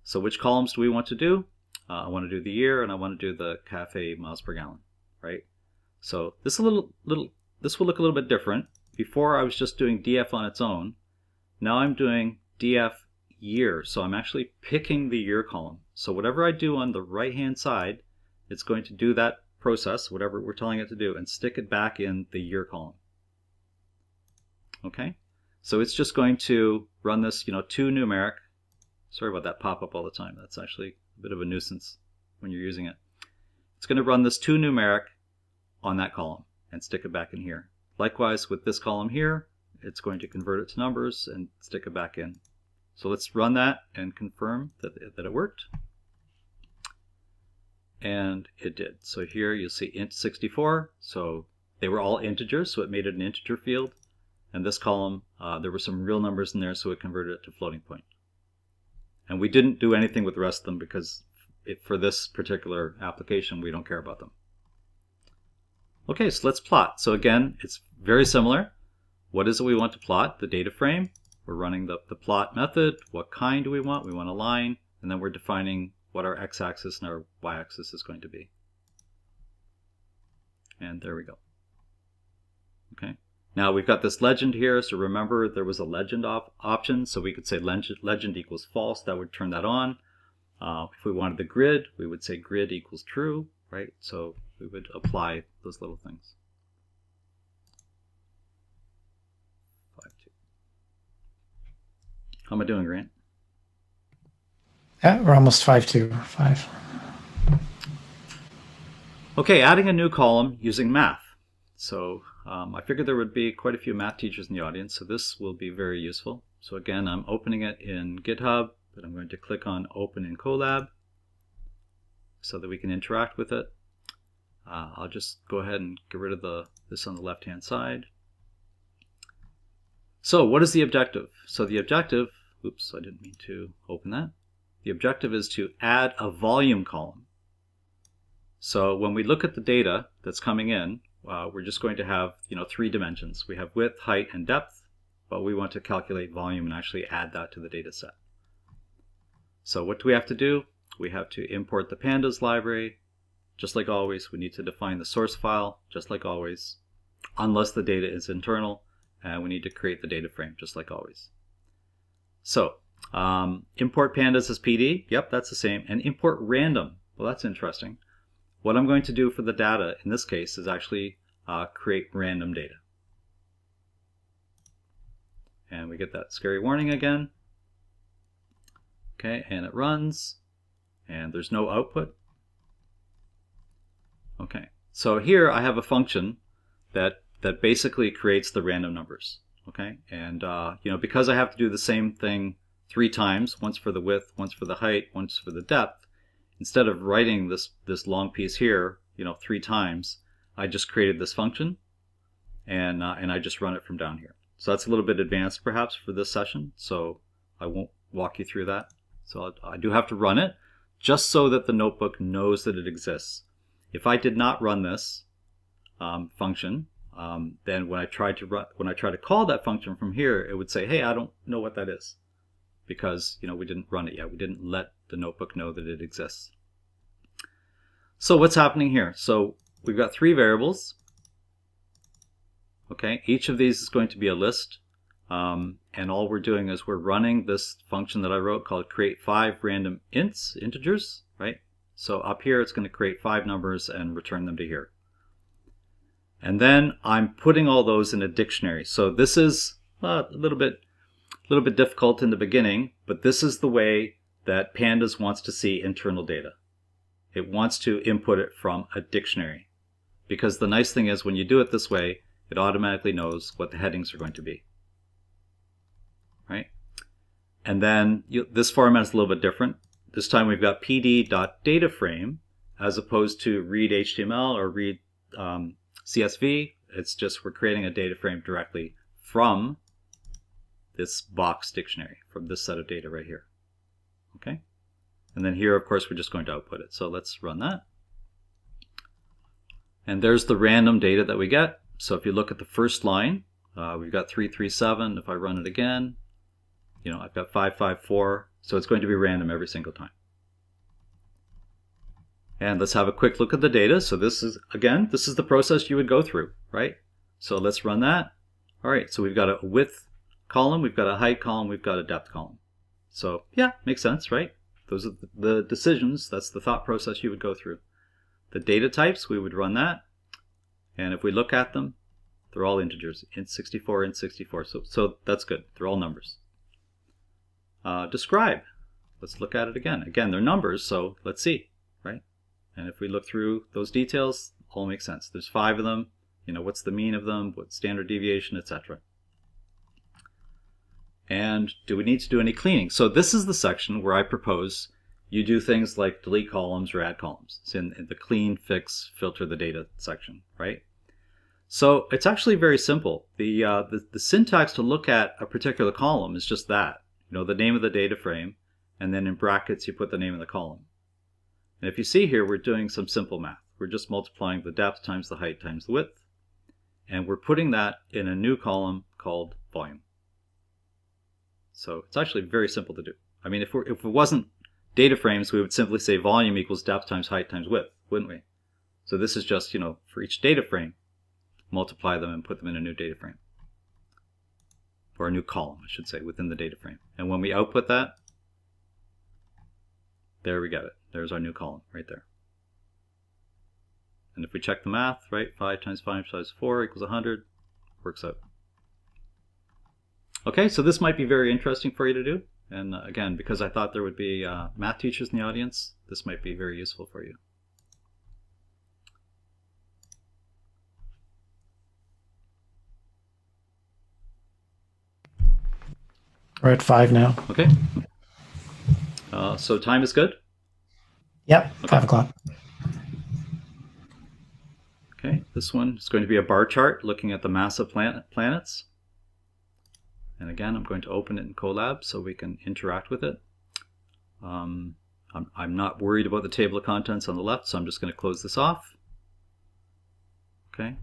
So which columns do we want to do? I want to do the year, and I want to do the cafe miles per gallon, right? So this will look a little bit different. Before I was just doing DF on its own. Now I'm doing DF year. So I'm actually picking the year column. So whatever I do on the right-hand side, it's going to do that process, whatever we're telling it to do, and stick it back in the year column. Okay? So it's just going to run this, toNumeric. Sorry about that pop-up all the time. That's actually a bit of a nuisance when you're using it. It's going to run this toNumeric on that column and stick it back in here. Likewise with this column here, it's going to convert it to numbers and stick it back in. So let's run that and confirm that it worked. And it did. So here you'll see int 64. So they were all integers, so it made it an integer field. And this column, there were some real numbers in there, so it converted it to floating point. And we didn't do anything with the rest of them because for this particular application, we don't care about them. Okay, so let's plot. So again, it's very similar. What is it we want to plot? The data frame. We're running the plot method. What kind do we want? We want a line. And then we're defining what our x-axis and our y-axis is going to be. And there we go. Okay. Now we've got this legend here. So remember there was a legend option. So we could say legend equals false. That would turn that on. If we wanted the grid, we would say grid equals true, right? So we would apply those little things. 5-2. How am I doing, Grant? Yeah, we're almost 5-2. 5. Okay, adding a new column using math. So I figured there would be quite a few math teachers in the audience, so this will be very useful. So again, I'm opening it in GitHub, but I'm going to click on Open in Colab so that we can interact with it. I'll just go ahead and get rid of this on the left-hand side. So what is the objective? So the objective, oops, I didn't mean to open that. The objective is to add a volume column. So when we look at the data that's coming in, we're just going to have 3 dimensions. We have width, height, and depth, but we want to calculate volume and actually add that to the data set. So what do we have to do? We have to import the pandas library. Just like always, we need to define the source file, just like always, unless the data is internal, and we need to create the data frame, just like always. So import pandas as PD, yep, that's the same, and import random. Well, that's interesting. What I'm going to do for the data in this case is actually create random data. And we get that scary warning again. Okay, and it runs, and there's no output. Okay, so here I have a function that basically creates the random numbers. Okay, and because I have to do the same thing 3 times, once for the width, once for the height, once for the depth, instead of writing this long piece here, 3 times, I just created this function, and I just run it from down here. So that's a little bit advanced perhaps for this session, so I won't walk you through that. So I do have to run it just so that the notebook knows that it exists. If I did not run this function, then when I try to call that function from here, it would say, hey, I don't know what that is, because we didn't run it yet. We didn't let the notebook know that it exists. So what's happening here? So we've got 3 variables. Okay, each of these is going to be a list. And all we're doing is we're running this function that I wrote called create 5 random integers, right? So up here it's going to create 5 numbers and return them to here. And then I'm putting all those in a dictionary. So this is a little bit difficult in the beginning, but this is the way that Pandas wants to see internal data. It wants to input it from a dictionary. Because the nice thing is when you do it this way, it automatically knows what the headings are going to be. Right? And then this format is a little bit different. This time we've got pd.dataframe as opposed to read HTML or read CSV. It's just we're creating a data frame directly from this box dictionary, from this set of data right here. Okay? And then here, of course, we're just going to output it. So let's run that. And there's the random data that we get. So if you look at the first line, we've got 337. If I run it again, I've got 554. So it's going to be random every single time. And let's have a quick look at the data. So this is the process you would go through, right? So let's run that. All right, so we've got a width column, we've got a height column, we've got a depth column. So yeah, makes sense, right? Those are the decisions, that's the thought process you would go through. The data types, we would run that. And if we look at them, they're all integers, int 64, int 64. So that's good, they're all numbers. Describe, let's look at it again. Again, they're numbers, so let's see, right? And if we look through those details, all make sense. There's 5 of them. What's the mean of them? What's standard deviation, etc. And do we need to do any cleaning? So this is the section where I propose you do things like delete columns or add columns. It's in the clean, fix, filter the data section, right? So it's actually very simple. The syntax to look at a particular column is just that. The name of the data frame, and then in brackets you put the name of the column. And if you see here, we're doing some simple math. We're just multiplying the depth times the height times the width. And we're putting that in a new column called volume. So it's actually very simple to do. I mean, if it wasn't data frames, we would simply say volume equals depth times height times width, wouldn't we? So this is just, for each data frame, multiply them and put them in a new data frame. Or a new column, I should say, within the data frame. And when we output that, there we get it. There's our new column right there. And if we check the math, right, 5 times 5 times 4 equals 100, works out. Okay, so this might be very interesting for you to do. And again, because I thought there would be math teachers in the audience, this might be very useful for you. We're at 5 now. Okay. So time is good? Yep, okay. 5 o'clock. Okay, this one is going to be a bar chart looking at the mass of planets. And again, I'm going to open it in Colab so we can interact with it. I'm not worried about the table of contents on the left, so I'm just going to close this off. Okay.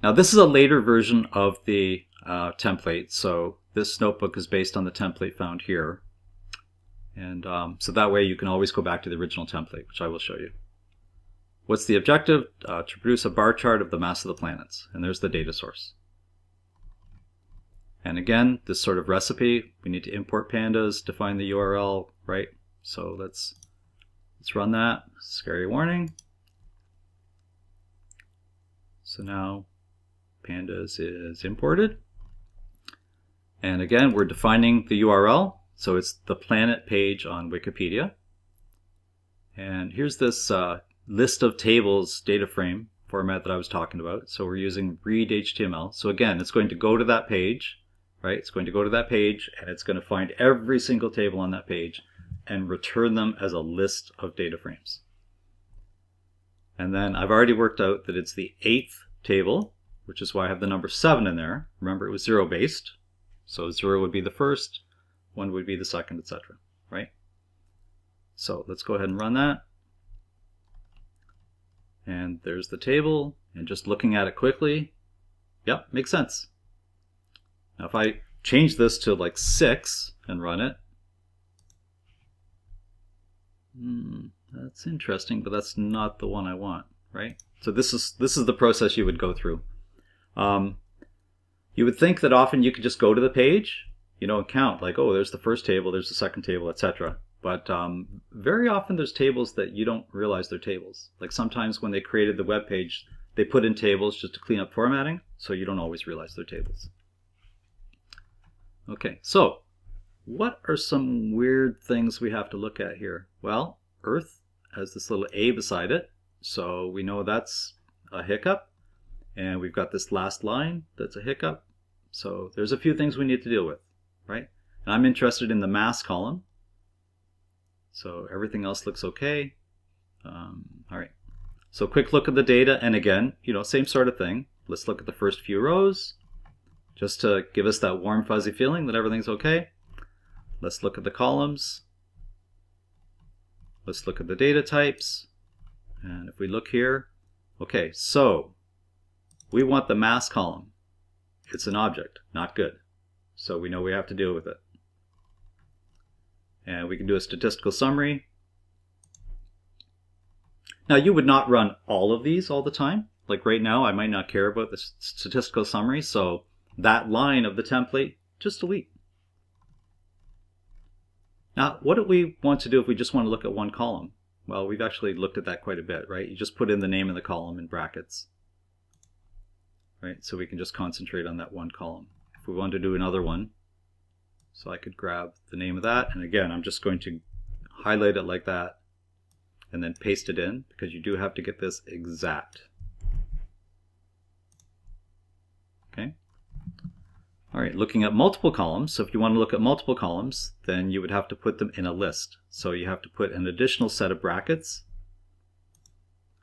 Now this is a later version of the template, so this notebook is based on the template found here. And so that way you can always go back to the original template, which I will show you. What's the objective? To produce a bar chart of the mass of the planets. And there's the data source. And again, this sort of recipe, we need to import pandas, define the URL, right? So let's run that. Scary warning. So now pandas is imported. And again, we're defining the URL. So it's the planet page on Wikipedia. And here's this list of tables data frame format that I was talking about. So we're using read HTML. So again, it's going to go to that page, right? It's going to go to that page and it's going to find every single table on that page and return them as a list of data frames. And then I've already worked out that it's the 8th table, which is why I have the number 7 in there. Remember, it was 0 based. So 0 would be the first, 1 would be the second, etc. Right? So let's go ahead and run that. And there's the table, and just looking at it quickly, yep, makes sense. Now if I change this to like 6 and run it, That's interesting, but that's not the one I want, right? So this is the process you would go through. You would think that often you could just go to the page, and count, like, oh, there's the first table, there's the second table, etc. But very often there's tables that you don't realize they're tables. Like sometimes when they created the web page, they put in tables just to clean up formatting, so you don't always realize they're tables. Okay, so what are some weird things we have to look at here? Well, Earth has this little A beside it, so we know that's a hiccup. And we've got this last line that's a hiccup. So there's a few things we need to deal with, right? And I'm interested in the mass column. So everything else looks okay. All right. So quick look at the data. And again, same sort of thing. Let's look at the first few rows just to give us that warm, fuzzy feeling that everything's okay. Let's look at the columns. Let's look at the data types. And if we look here, okay, so we want the mass column. It's an object, not good. So we know we have to deal with it. And we can do a statistical summary. Now you would not run all of these all the time. Like right now, I might not care about the statistical summary, so that line of the template, just delete. Now, what do we want to do if we just want to look at one column? Well, we've actually looked at that quite a bit, right? You just put in the name of the column in brackets. Right? So we can just concentrate on that one column. If we want to do another one, so I could grab the name of that, and again, I'm just going to highlight it like that, and then paste it in, because you do have to get this exact. Okay? All right, looking at multiple columns, so if you want to look at multiple columns, then you would have to put them in a list. So you have to put an additional set of brackets,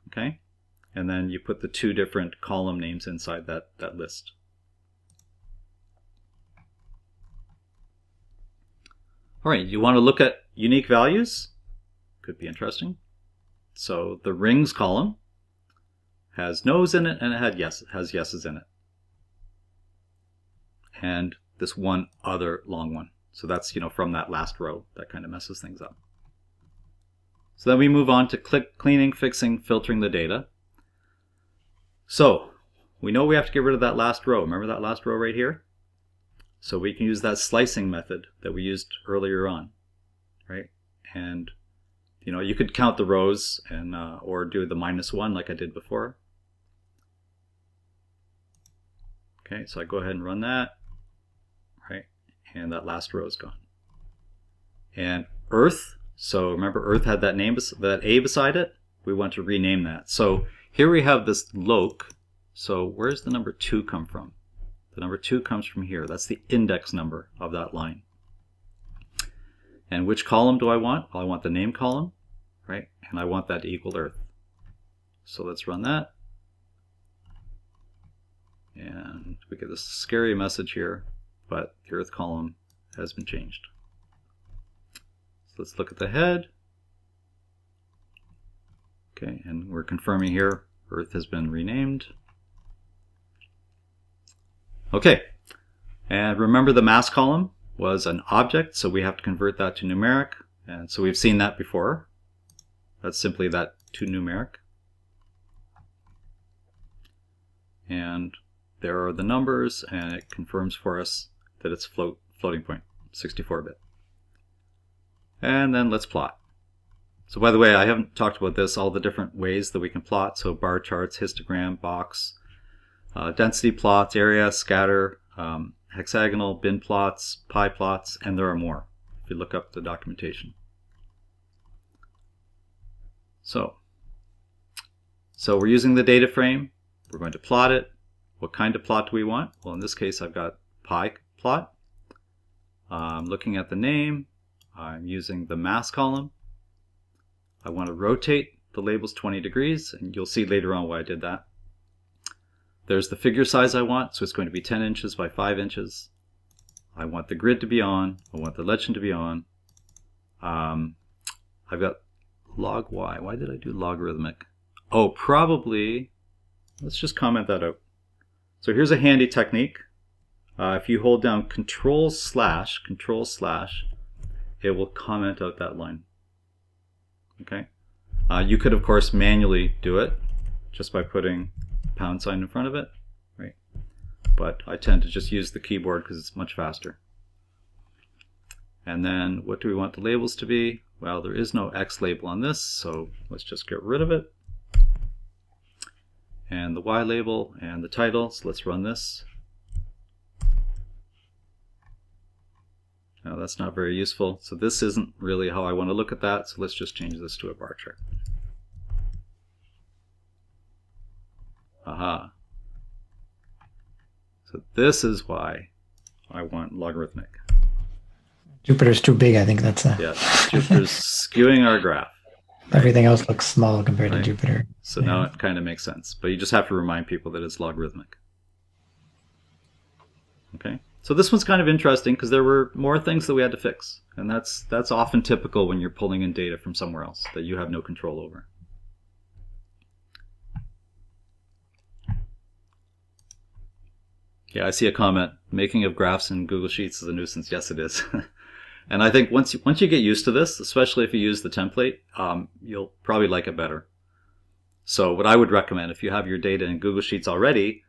okay? And then you put the two different column names inside that list. All right, you want to look at unique values? Could be interesting. So the rings column has no's in it and it has yeses in it. And this one other long one. So that's, from that last row. That kind of messes things up. So then we move on to cleaning, fixing, filtering the data. So we know we have to get rid of that last row. Remember that last row right here? So we can use that slicing method that we used earlier on, right? And you could count the rows and or do the -1 like I did before. Okay, so I go ahead and run that, right? And that last row is gone. And Earth, so remember Earth had that name, that A beside it. We want to rename that. So here we have this loc. So where's the number 2 come from? The number 2 comes from here. That's the index number of that line. And which column do I want? Well, I want the name column, right? And I want that to equal Earth. So let's run that. And we get this scary message here, but the Earth column has been changed. So let's look at the head. Okay, and we're confirming here Earth has been renamed. Okay, and remember the mass column was an object, so we have to convert that to numeric. And so we've seen that before. That's simply that to numeric. And there are the numbers, and it confirms for us that it's floating point, 64-bit. And then let's plot. So by the way, I haven't talked about this, all the different ways that we can plot. So bar charts, histogram, box, density plots, area, scatter, hexagonal, bin plots, pie plots, and there are more if you look up the documentation. So we're using the data frame. We're going to plot it. What kind of plot do we want? Well, in this case, I've got pie plot. I'm looking at the name. I'm using the mass column. I want to rotate the labels 20 degrees, and you'll see later on why I did that. There's the figure size I want, so it's going to be 10 inches by 5 inches. I want the grid to be on. I want the legend to be on. I've got log y. Why did I do logarithmic? Oh, probably, let's just comment that out. So here's a handy technique. If you hold down Control slash, it will comment out that line. Okay, You could, of course, manually do it just by putting # in front of it, right? But I tend to just use the keyboard because it's much faster. And then what do we want the labels to be? Well, there is no X label on this, so let's just get rid of it. And the Y label and the title, so let's run this. Now that's not very useful, so this isn't really how I want to look at that, so let's just change this to a bar chart. Aha. So this is why I want logarithmic. Jupyter's too big, I think that's a... Yeah, Jupyter's skewing our graph. Everything else looks small compared to Jupyter. So now it kind of makes sense, but you just have to remind people that it's logarithmic. Okay, so this one's kind of interesting because there were more things that we had to fix, and that's often typical when you're pulling in data from somewhere else that you have no control over. Yeah, I see a comment. Making of graphs in Google Sheets is a nuisance. Yes, it is. And I think once you get used to this, especially if you use the template, you'll probably like it better. So what I would recommend, if you have your data in Google Sheets already,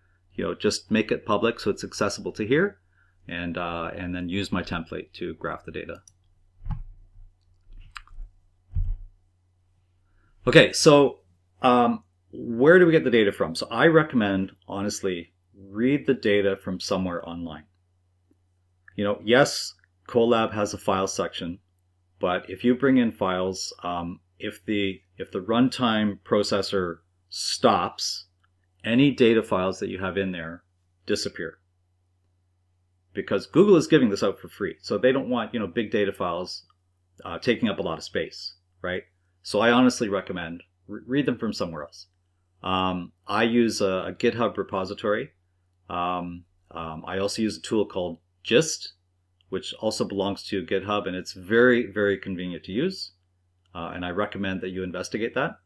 just make it public so it's accessible to here, and then use my template to graph the data. Okay, so where do we get the data from? So I recommend, honestly, read the data from somewhere online. Yes, Colab has a file section, but if you bring in files, if the runtime processor stops, any data files that you have in there disappear. Because Google is giving this out for free, so they don't want big data files taking up a lot of space, right? So I honestly recommend read them from somewhere else. I use a GitHub repository. I also use a tool called Gist, which also belongs to GitHub, and it's very, very convenient to use. And I recommend that you investigate that.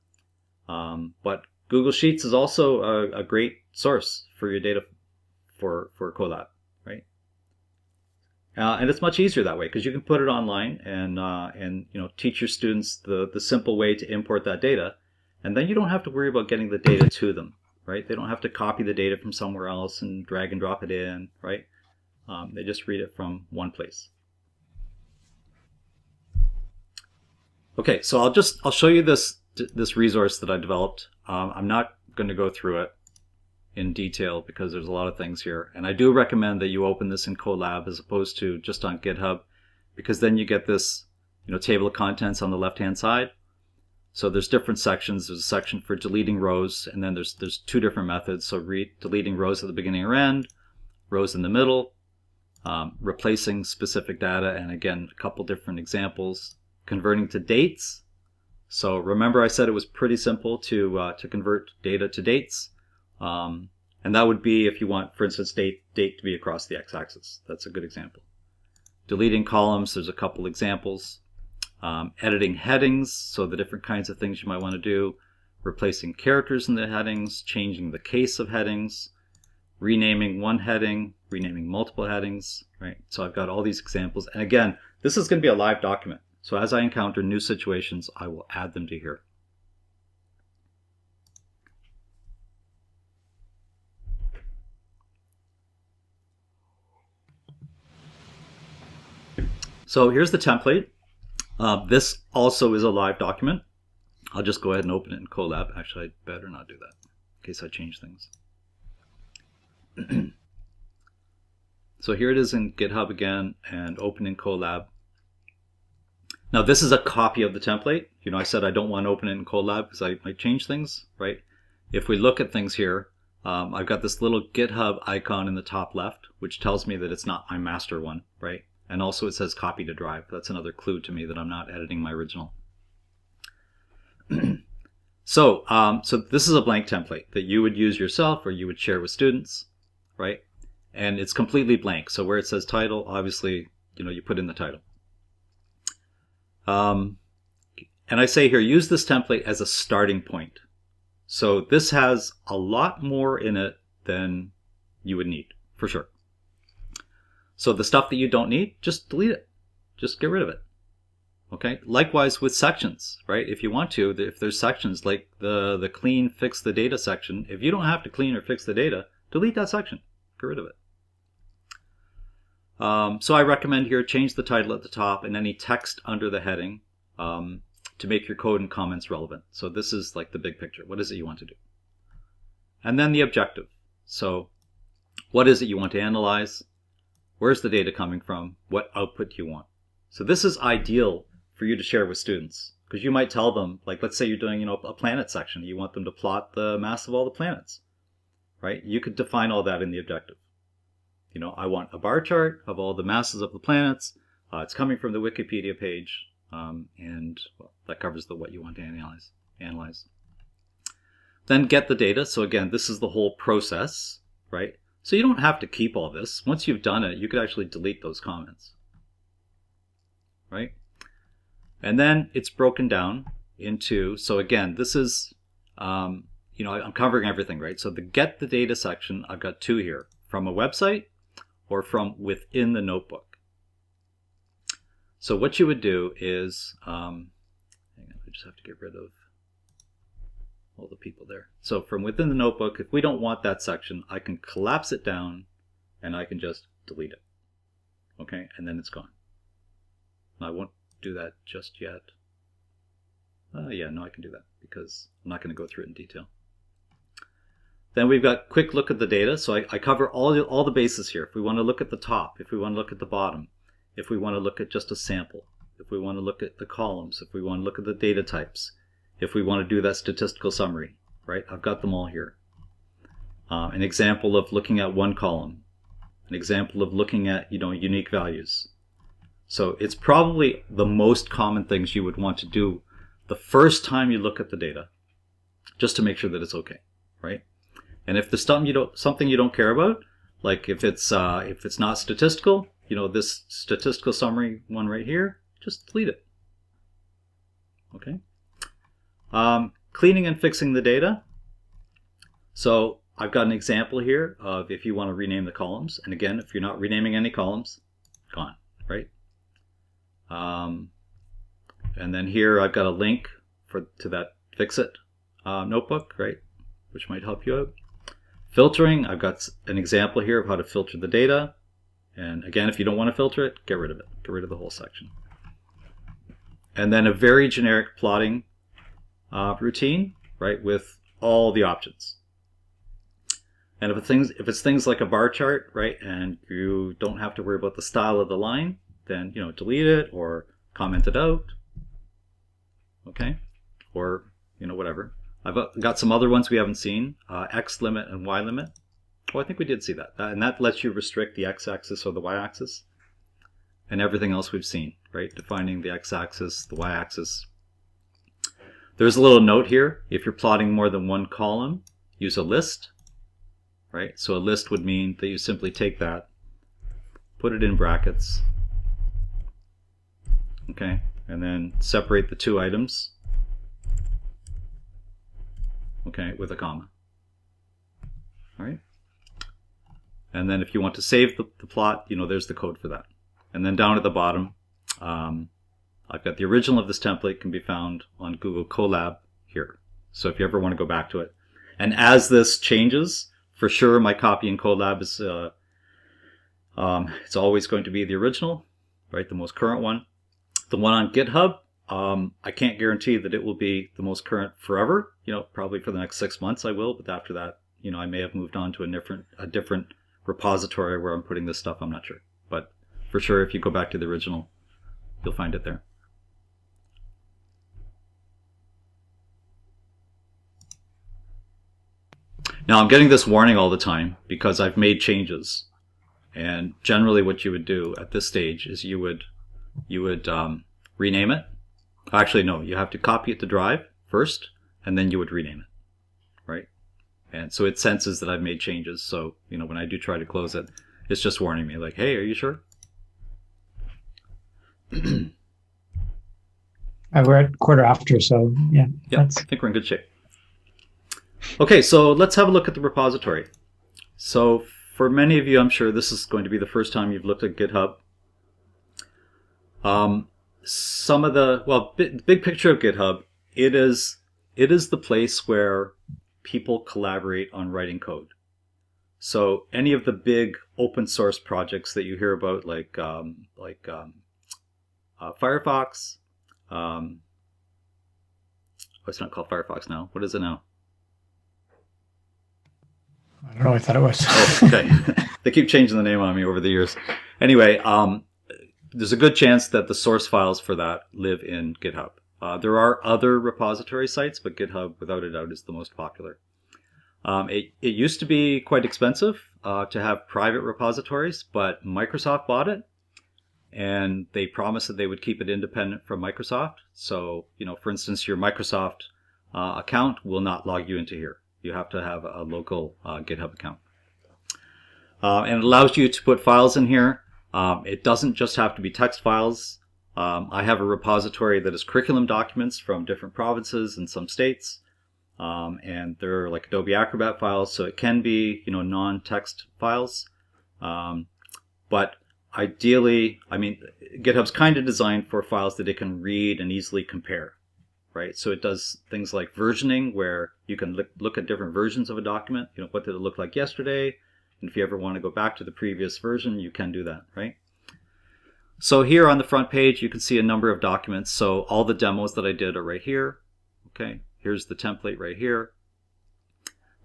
But Google Sheets is also a great source for your data for Colab, right? And it's much easier that way because you can put it online and teach your students the simple way to import that data, and then you don't have to worry about getting the data to them, right? They don't have to copy the data from somewhere else and drag and drop it in, right? They just read it from one place. Okay, so I'll show you this resource that I developed. I'm not going to go through it in detail because there's a lot of things here, and I do recommend that you open this in Colab as opposed to just on GitHub, because then you get this table of contents on the left-hand side. So there's different sections. There's a section for deleting rows, and then there's two different methods. So deleting rows at the beginning or end, rows in the middle, replacing specific data, and again, a couple different examples. Converting to dates. So remember I said it was pretty simple to convert data to dates. And that would be if you want, for instance, date to be across the x-axis. That's a good example. Deleting columns, there's a couple examples. Editing headings, so the different kinds of things you might want to do. Replacing characters in the headings, changing the case of headings, renaming one heading, renaming multiple headings, right? So I've got all these examples. And again, this is going to be a live document. So as I encounter new situations, I will add them to here. So here's the template. This also is a live document. I'll just go ahead and open it in Colab. Actually, I'd better not do that in case I change things. So here it is in GitHub again, and open in Colab. Now this is a copy of the template. I said I don't want to open it in Colab because I might change things, right? If we look at things here, I've got this little GitHub icon in the top left, which tells me that it's not my master one, right? And also it says copy to drive. That's another clue to me that I'm not editing my original. So this is a blank template that you would use yourself or you would share with students, right? And it's completely blank. So where it says title, obviously, you put in the title. And I say here, use this template as a starting point. So this has a lot more in it than you would need, for sure. So the stuff that you don't need, just delete it. Just get rid of it. Okay, likewise with sections, right? If you want to, if there's sections like the clean fix the data section, if you don't have to clean or fix the data, delete that section, get rid of it. So I recommend here change the title at the top and any text under the heading to make your code and comments relevant. So this is like the big picture. What is it you want to do? And then the objective. So what is it you want to analyze? Where's the data coming from? What output do you want? So this is ideal for you to share with students, because you might tell them, like, let's say you're doing, a planet section. You want them to plot the mass of all the planets, right? You could define all that in the objective. I want a bar chart of all the masses of the planets. It's coming from the Wikipedia page, and well, that covers what you want to analyze. Then get the data. So again, this is the whole process, right? So you don't have to keep all this. Once you've done it, you could actually delete those comments, right? And then it's broken down into, so again, this is, I'm covering everything, right? So the get the data section, I've got two here, from a website or from within the notebook. So what you would do is, hang on, I just have to get rid of all the people there. So from within the notebook, if we don't want that section, I can collapse it down and I can just delete it. Okay, and then it's gone. I won't do that just yet. Yeah, no, I can do that because I'm not going to go through it in detail. Then we've got quick look at the data. So I cover all the bases here. If we want to look at the top, if we want to look at the bottom, if we want to look at just a sample, if we want to look at the columns, if we want to look at the data types, if we want to do that statistical summary, right? I've got them all here. An example of looking at one column, an example of looking at, unique values. So it's probably the most common things you would want to do the first time you look at the data, just to make sure that it's okay, right? And if there's something you don't care about, like if it's not statistical, this statistical summary one right here, just delete it. Okay. Cleaning and fixing the data. So I've got an example here of if you want to rename the columns, and again, if you're not renaming any columns, gone, right? And then here I've got a link to that fix it notebook, right, which might help you out. Filtering, I've got an example here of how to filter the data. And again, if you don't want to filter it, get rid of it. Get rid of the whole section. And then a very generic plotting routine, right, with all the options. And if it's things like a bar chart, right, and you don't have to worry about the style of the line, then delete it or comment it out. Okay, or whatever. I've got some other ones we haven't seen, X limit and Y limit. Oh, I think we did see that. And that lets you restrict the X-axis or the Y-axis. And everything else we've seen, right? Defining the X-axis, the Y-axis. There's a little note here. If you're plotting more than one column, use a list, right? So a list would mean that you simply take that, put it in brackets, okay? And then separate the two items, okay, with a comma. All right. And then if you want to save the plot, there's the code for that. And then down at the bottom, I've got the original of this template can be found on Google Colab here. So if you ever want to go back to it. And as this changes, for sure my copy in Colab is, it's always going to be the original, right, the most current one. The one on GitHub, I can't guarantee that it will be the most current forever. Probably for the next 6 months I will, but after that, I may have moved on to a different repository where I'm putting this stuff. I'm not sure, but for sure, if you go back to the original, you'll find it there. Now I'm getting this warning all the time because I've made changes, and generally what you would do at this stage is you would rename it. Actually, no, you have to copy it to Drive first, and then you would rename it, right? And so it senses that I've made changes. So, when I do try to close it, it's just warning me like, hey, are you sure? We're at quarter after, so yeah. Yeah, I think we're in good shape. Okay, so let's have a look at the repository. So for many of you, I'm sure this is going to be the first time you've looked at GitHub. some of the, well, big picture of GitHub, it is the place where people collaborate on writing code. So any of the big open source projects that you hear about, like Firefox, it's not called Firefox now. What is it now? I don't know. I thought it was. Oh, okay. They keep changing the name on me over the years. Anyway, there's a good chance that the source files for that live in GitHub. There are other repository sites, but GitHub, without a doubt, is the most popular. It used to be quite expensive to have private repositories, but Microsoft bought it, and they promised that they would keep it independent from Microsoft. So, for instance, your Microsoft account will not log you into here. You have to have a local GitHub account. And it allows you to put files in here. It doesn't just have to be text files. I have a repository that is curriculum documents from different provinces and some states. And they're like Adobe Acrobat files, so it can be, non-text files. But ideally, GitHub's kind of designed for files that it can read and easily compare, right? So it does things like versioning, where you can look at different versions of a document. What did it look like yesterday? And if you ever want to go back to the previous version, you can do that, right? So here on the front page, you can see a number of documents. So all the demos that I did are right here. Okay, here's the template right here.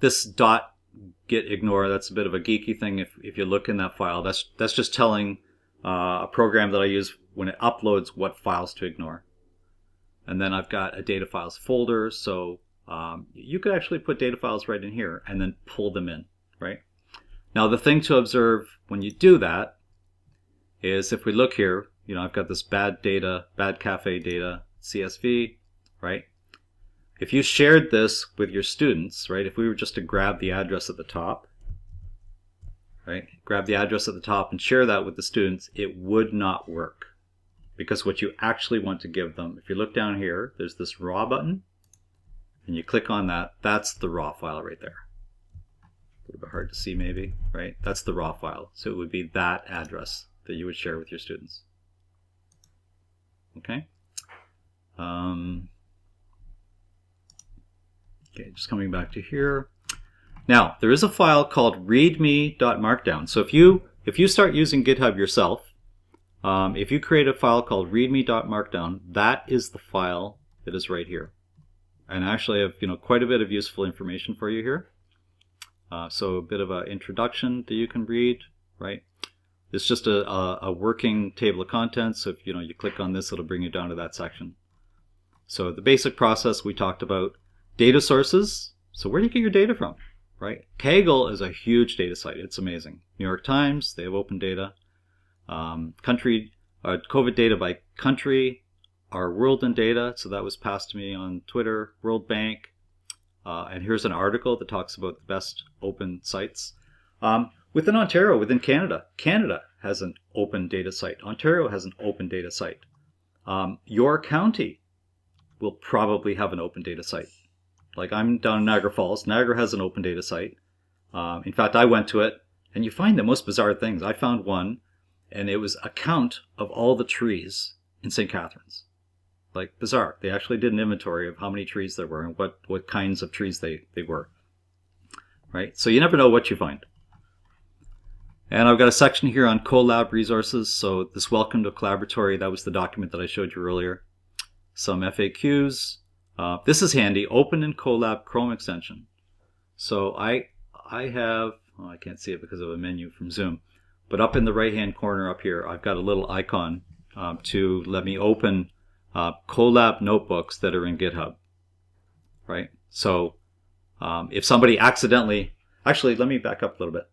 This .git ignore, that's a bit of a geeky thing. If you look in that file, that's just telling a program that I use when it uploads what files to ignore. And then I've got a data files folder. So you could actually put data files right in here and then pull them in, right? Now, the thing to observe when you do that is, if we look here, I've got this bad cafe data CSV, right? If you shared this with your students, right, if we were just to grab the address at the top, right, grab the address at the top and share that with the students, it would not work. Because what you actually want to give them, if you look down here, there's this raw button, and you click on that, that's the raw file right there. A little bit hard to see maybe, right? That's the raw file. So it would be that address that you would share with your students. Okay? Okay, just coming back to here. Now, there is a file called readme.markdown. So if you start using GitHub yourself, if you create a file called readme.markdown, that is the file that is right here. And actually I have quite a bit of useful information for you here. So a bit of an introduction that you can read, right? It's just a working table of contents. So if you click on this, it'll bring you down to that section. So the basic process we talked about. Data sources. So where do you get your data from, right? Kaggle is a huge data site. It's amazing. New York Times, they have open data. COVID data by country. Our World in Data, so that was passed to me on Twitter. World Bank. And here's an article that talks about the best open sites. Within Ontario, within Canada, Canada has an open data site. Ontario has an open data site. Your county will probably have an open data site. Like I'm down in Niagara Falls. Niagara has an open data site. In fact, I went to it, and you find the most bizarre things. I found one, and it was a count of all the trees in St. Catharines. Like bizarre. They actually did an inventory of how many trees there were and what kinds of trees they were. Right? So you never know what you find. And I've got a section here on Colab resources. So this Welcome to Collaboratory, that was the document that I showed you earlier. Some FAQs. This is handy. Open in Colab Chrome extension. So I have, I can't see it because of a menu from Zoom, but up in the right-hand corner up here, I've got a little icon to let me open Colab notebooks that are in GitHub, right? So if somebody accidentally, actually, let me back up a little bit.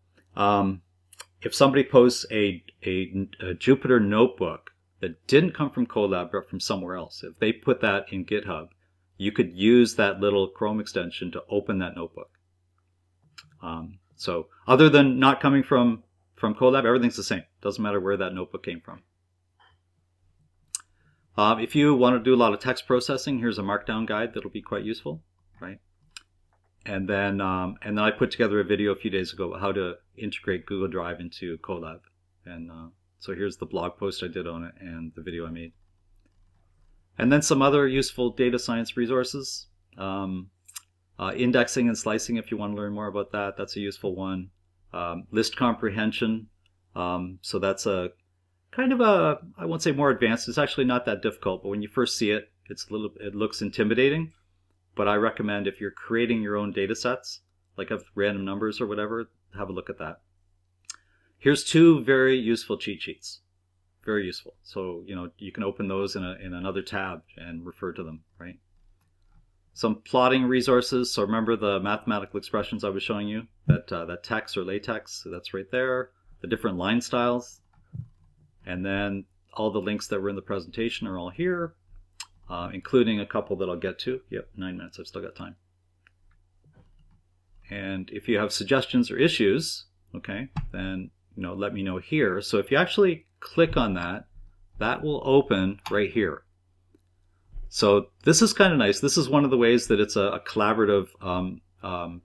If somebody posts a Jupyter notebook that didn't come from Colab but from somewhere else, if they put that in GitHub, you could use that little Chrome extension to open that notebook. So other than not coming from Colab, everything's the same. Doesn't matter where that notebook came from. If you want to do a lot of text processing, here's a Markdown guide that'll be quite useful, right? And then I put together a video a few days ago about how to integrate Google Drive into Colab. And so here's the blog post I did on it and the video I made. And then some other useful data science resources. Indexing and slicing, if you want to learn more about that, that's a useful one. List comprehension. So that's a kind of a, I won't say more advanced, it's actually not that difficult, but when you first see it, it looks intimidating. But I recommend if you're creating your own data sets, like of random numbers or whatever, have a look at that. Here's two very useful cheat sheets. Very useful. So, you can open those in another tab and refer to them, right? Some plotting resources. So remember the mathematical expressions I was showing you, that text or latex, so that's right there. The different line styles. And then all the links that were in the presentation are all here, including a couple that I'll get to. Yep, 9 minutes, I've still got time. And if you have suggestions or issues, okay, then let me know here. So if you actually click on that, that will open right here. So this is kind of nice. This is one of the ways that it's a collaborative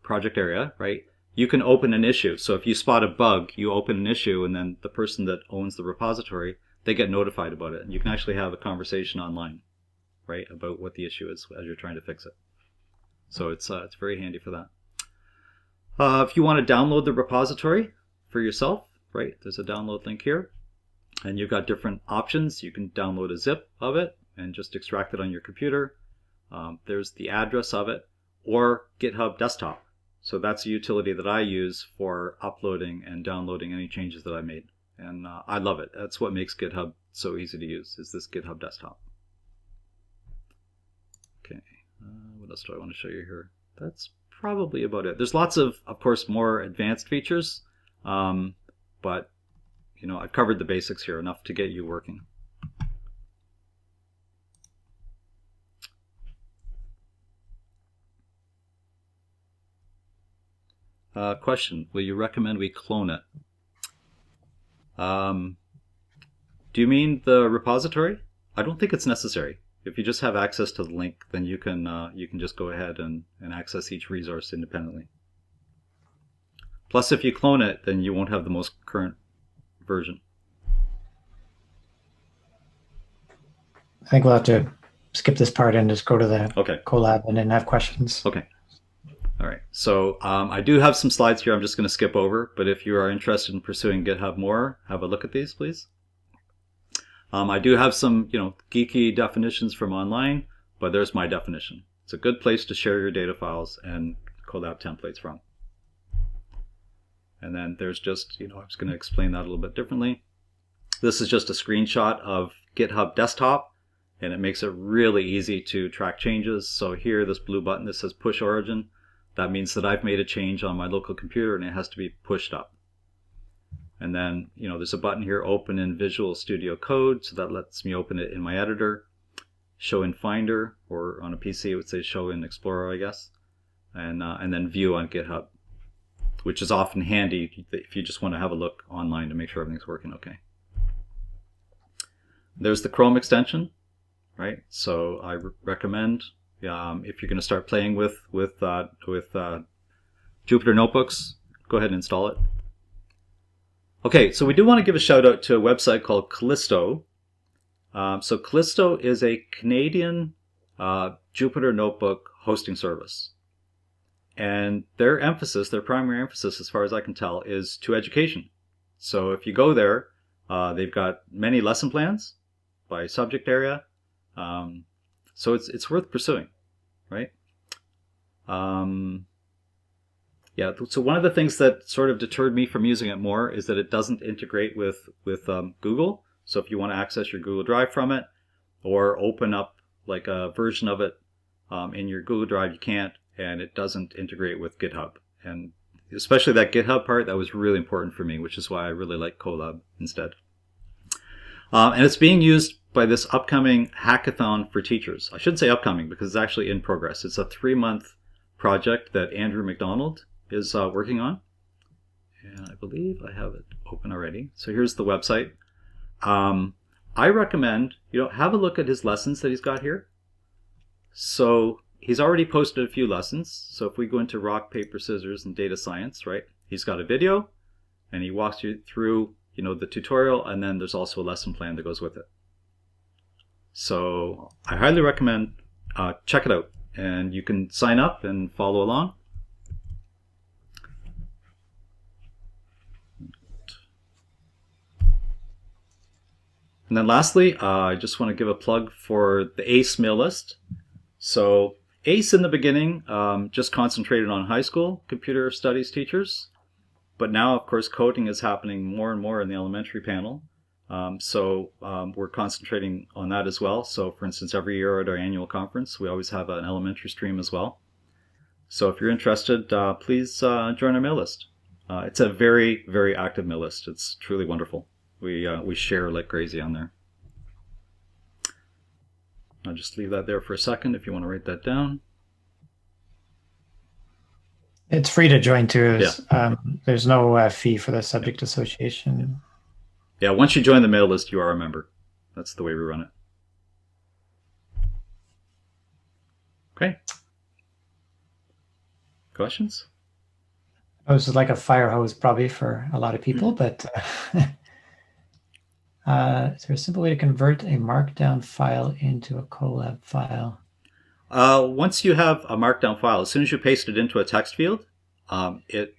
project area, right? You can open an issue. So if you spot a bug, you open an issue, and then the person that owns the repository, they get notified about it. And you can actually have a conversation online, right, about what the issue is as you're trying to fix it. So it's very handy for that. If you want to download the repository for yourself, right, there's a download link here. And you've got different options. You can download a zip of it and just extract it on your computer. There's the address of it, or GitHub Desktop. So that's a utility that I use for uploading and downloading any changes that I made. And I love it. That's what makes GitHub so easy to use, is this GitHub Desktop. Okay, what else do I want to show you here? That's probably about it. There's lots of course, more advanced features, but I've covered the basics here, enough to get you working. Question, will you recommend we clone it? Do you mean the repository? I don't think it's necessary. If you just have access to the link, then you can just go ahead and access each resource independently. Plus, if you clone it, then you won't have the most current version. I think we'll have to skip this part and just go to the okay. Colab and then have questions. Okay. All right. So I do have some slides here I'm just going to skip over, but if you are interested in pursuing GitHub more, have a look at these, please. I do have some, geeky definitions from online, but there's my definition. It's a good place to share your data files and Colab templates from. And then there's just, I'm just going to explain that a little bit differently. This is just a screenshot of GitHub Desktop, and it makes it really easy to track changes. So here, this blue button that says Push Origin, that means that I've made a change on my local computer and it has to be pushed up. And then, there's a button here, Open in Visual Studio Code, so that lets me open it in my editor. Show in Finder, or on a PC it would say Show in Explorer, I guess. And then View on GitHub, which is often handy if you just want to have a look online to make sure everything's working okay. There's the Chrome extension, right? So I recommend, if you're going to start playing with Jupyter Notebooks, go ahead and install it. Okay, so we do want to give a shout out to a website called Callisto. So Callisto is a Canadian Jupyter Notebook hosting service. And their primary emphasis, as far as I can tell, is to education. So if you go there, they've got many lesson plans by subject area. So it's worth pursuing, right? Yeah, so one of the things that sort of deterred me from using it more is that it doesn't integrate with Google. So if you want to access your Google Drive from it, or open up like a version of it in your Google Drive, you can't, and it doesn't integrate with GitHub. And especially that GitHub part, that was really important for me, which is why I really like Colab instead. And it's being used by this upcoming hackathon for teachers. I shouldn't say upcoming because it's actually in progress. It's a 3-month project that Andrew McDonald is working on. And I believe I have it open already. So here's the website. I recommend, have a look at his lessons that he's got here. So he's already posted a few lessons. So if we go into rock, paper, scissors, and data science, right? He's got a video and he walks you through, the tutorial, and then there's also a lesson plan that goes with it. So I highly recommend check it out, and you can sign up and follow along. And then lastly, I just want to give a plug for the ACE mail list. So ACE in the beginning just concentrated on high school computer studies teachers. But now, of course, coding is happening more and more in the elementary panel. So we're concentrating on that as well. So for instance, every year at our annual conference, we always have an elementary stream as well. So if you're interested, please join our mail list. It's a very, very active mail list. It's truly wonderful. We share like crazy on there. I'll just leave that there for a second if you want to write that down. It's free to join too. Yeah. There's no fee for the subject association. Yeah, once you join the mail list, you are a member. That's the way we run it. Okay. Questions? Oh, this is like a fire hose probably for a lot of people, but is there a simple way to convert a markdown file into a Colab file? Once you have a markdown file, as soon as you paste it into a text field, it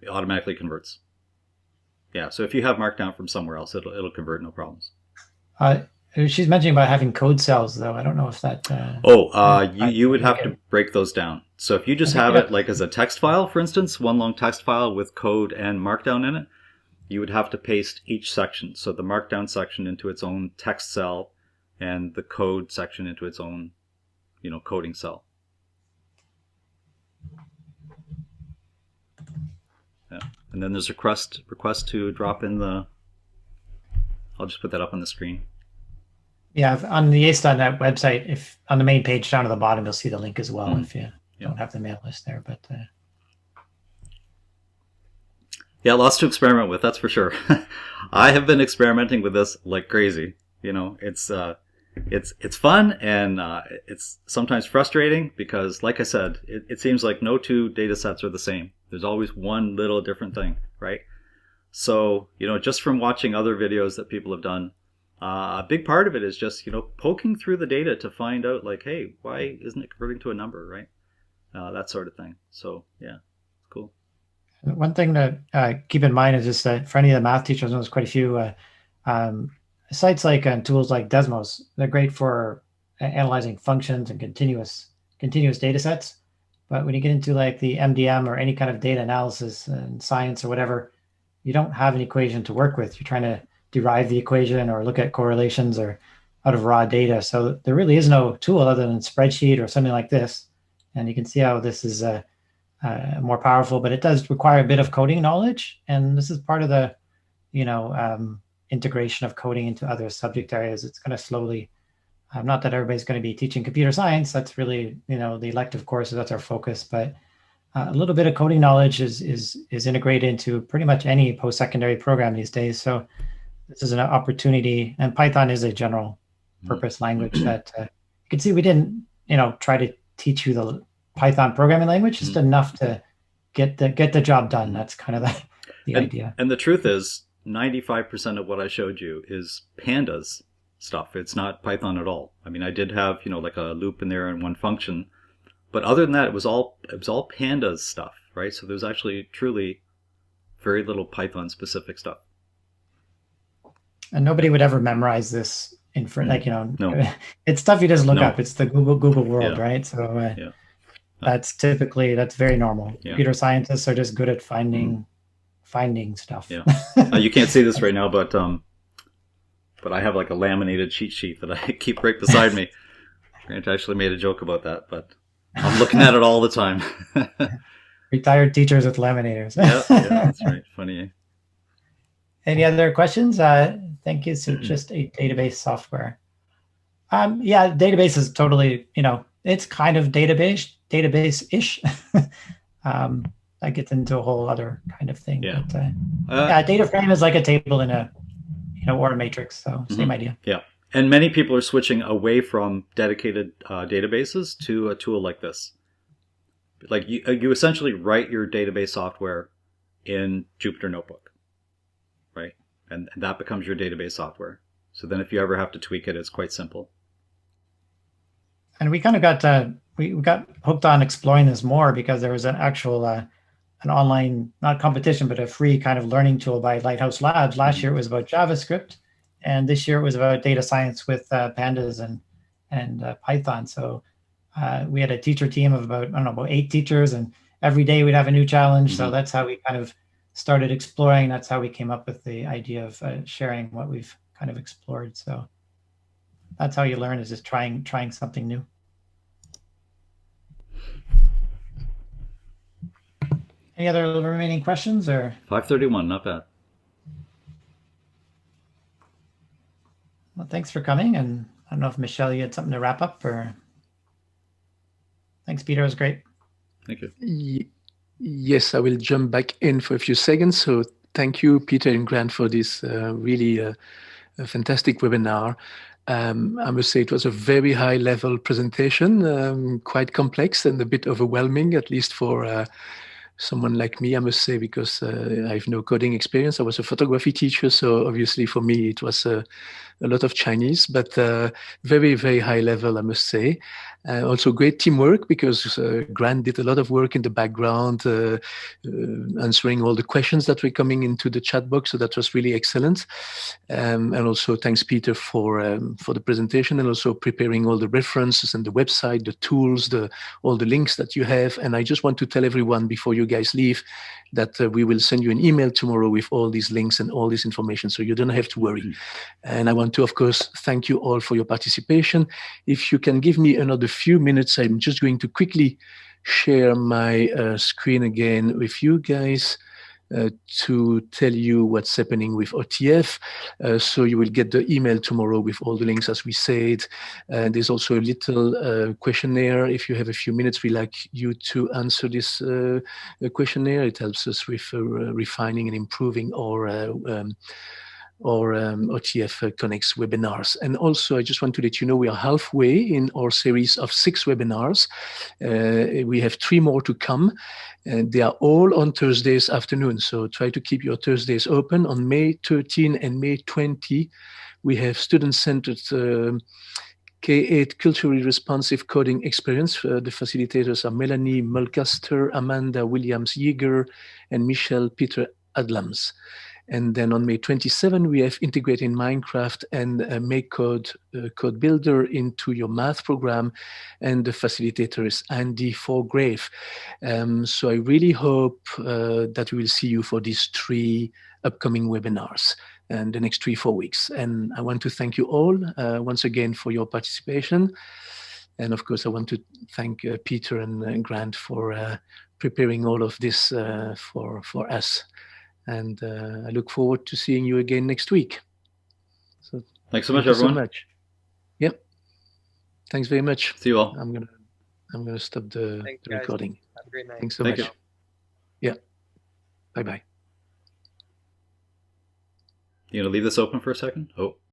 automatically converts. Yeah, so if you have markdown from somewhere else, it'll convert, no problems. She's mentioning about having code cells, though. I don't know if that... you would have to break those down. So if you just have it like as a text file, for instance, one long text file with code and markdown in it, you would have to paste each section. So the markdown section into its own text cell and the code section into its own, coding cell. Yeah. And then there's a request to drop in the... I'll just put that up on the screen. Yeah, on the ace.net website, if on the main page down at the bottom, you'll see the link as well if you don't have the mail list there. But yeah, lots to experiment with, that's for sure. I have been experimenting with this like crazy. It's fun, and it's sometimes frustrating because, like I said, it seems like no two data sets are the same. There's always one little different thing, right? So, just from watching other videos that people have done, a big part of it is just, poking through the data to find out, like, hey, why isn't it converting to a number, right? That sort of thing. So, yeah, it's cool. One thing to keep in mind is just that for any of the math teachers, there's quite a few sites like and tools like Desmos. They're great for analyzing functions and continuous data sets. But when you get into like the MDM or any kind of data analysis and science or whatever, you don't have an equation to work with. You're trying to derive the equation or look at correlations or out of raw data. So there really is no tool other than spreadsheet or something like this. And you can see how this is more powerful, but it does require a bit of coding knowledge. And this is part of the, integration of coding into other subject areas. It's going to slowly, not that everybody's going to be teaching computer science. That's really, the elective courses, that's our focus. But a little bit of coding knowledge is integrated into pretty much any post-secondary program these days. So this is an opportunity, and Python is a general purpose language that you can see we didn't, try to teach you the Python programming language, just enough to get the job done. That's kind of the idea. And the truth is, 95% of what I showed you is pandas stuff. It's not Python at all. I mean, I did have, like a loop in there and one function, but other than that, it was all pandas stuff, right? So there's actually truly very little Python specific stuff. And nobody would ever memorize this in front, no. It's stuff you just look up. It's the Google world, yeah. right? So that's very normal. Yeah. Computer scientists are just good at finding stuff. Yeah. You can't see this right now, but I have like a laminated cheat sheet that I keep right beside me. Grant actually made a joke about that, but I'm looking at it all the time. Retired teachers with laminators. yeah, that's right. Funny. Any other questions? Thank you. So just a database software. Database is totally, it's kind of database-ish. That gets into a whole other kind of thing. Yeah. But, data frame is like a table in a, or a matrix. So same idea. Yeah. And many people are switching away from dedicated databases to a tool like this. Like you essentially write your database software in Jupyter Notebook, right? And that becomes your database software. So then if you ever have to tweak it, it's quite simple. And we kind of got we got hooked on exploring this more because there was an actual an online, not competition, but a free kind of learning tool by Lighthouse Labs. Last year it was about JavaScript, and this year it was about data science with pandas and Python. So we had a teacher team of about, I don't know, about 8 teachers, and every day we'd have a new challenge. So that's how we kind of started exploring. That's how we came up with the idea of sharing what we've kind of explored. So that's how you learn, is just trying something new. Any other remaining questions, or 5:31, not bad. well, thanks for coming. And I don't know if Michelle, you had something to wrap up, or thanks, Peter. It was great. Thank you. Yes, I will jump back in for a few seconds. So thank you, Peter and Grant, for this really a fantastic webinar. I must say it was a very high level presentation, quite complex and a bit overwhelming, at least for someone like me, I must say, because I have no coding experience. I was a photography teacher, so obviously for me it was a lot of Chinese, but very, very high level, I must say. Also great teamwork, because Grant did a lot of work in the background, answering all the questions that were coming into the chat box. So that was really excellent. And also thanks, Peter, for the presentation, and also preparing all the references and the website, the tools, all the links that you have. And I just want to tell everyone before you guys leave that we will send you an email tomorrow with all these links and all this information, so you don't have to worry. And I want to, of course, thank you all for your participation. If you can give me another few minutes, I'm just going to quickly share my screen again with you guys to tell you what's happening with OTF. So you will get the email tomorrow with all the links, as we said. There's also a little questionnaire. If you have a few minutes, we like you to answer this questionnaire. It helps us with refining and improving our OTF Connects webinars. And also, I just want to let you know we are halfway in our series of 6 webinars. We have 3 more to come, and they are all on Thursdays afternoon. So try to keep your Thursdays open. On May 13 and May 20, we have student-centered K8 culturally responsive coding experience. The facilitators are Melanie Mulcaster, Amanda Williams-Yeager, and Michelle Peter Adlams. And then on May 27, we have integrating Minecraft and Make Code Code Builder into your math program. And the facilitator is Andy Forgrave. So I really hope that we will see you for these 3 upcoming webinars and the next 3-4 weeks. And I want to thank you all once again for your participation. And of course, I want to thank Peter and Grant for preparing all of this for us. And I look forward to seeing you again next week. So thanks so much, everyone. So much. Yep. Thanks very much. See you all. I'm gonna stop the recording. Have a great night. Thanks so much. Yeah. Bye bye. You gonna leave this open for a second? Oh.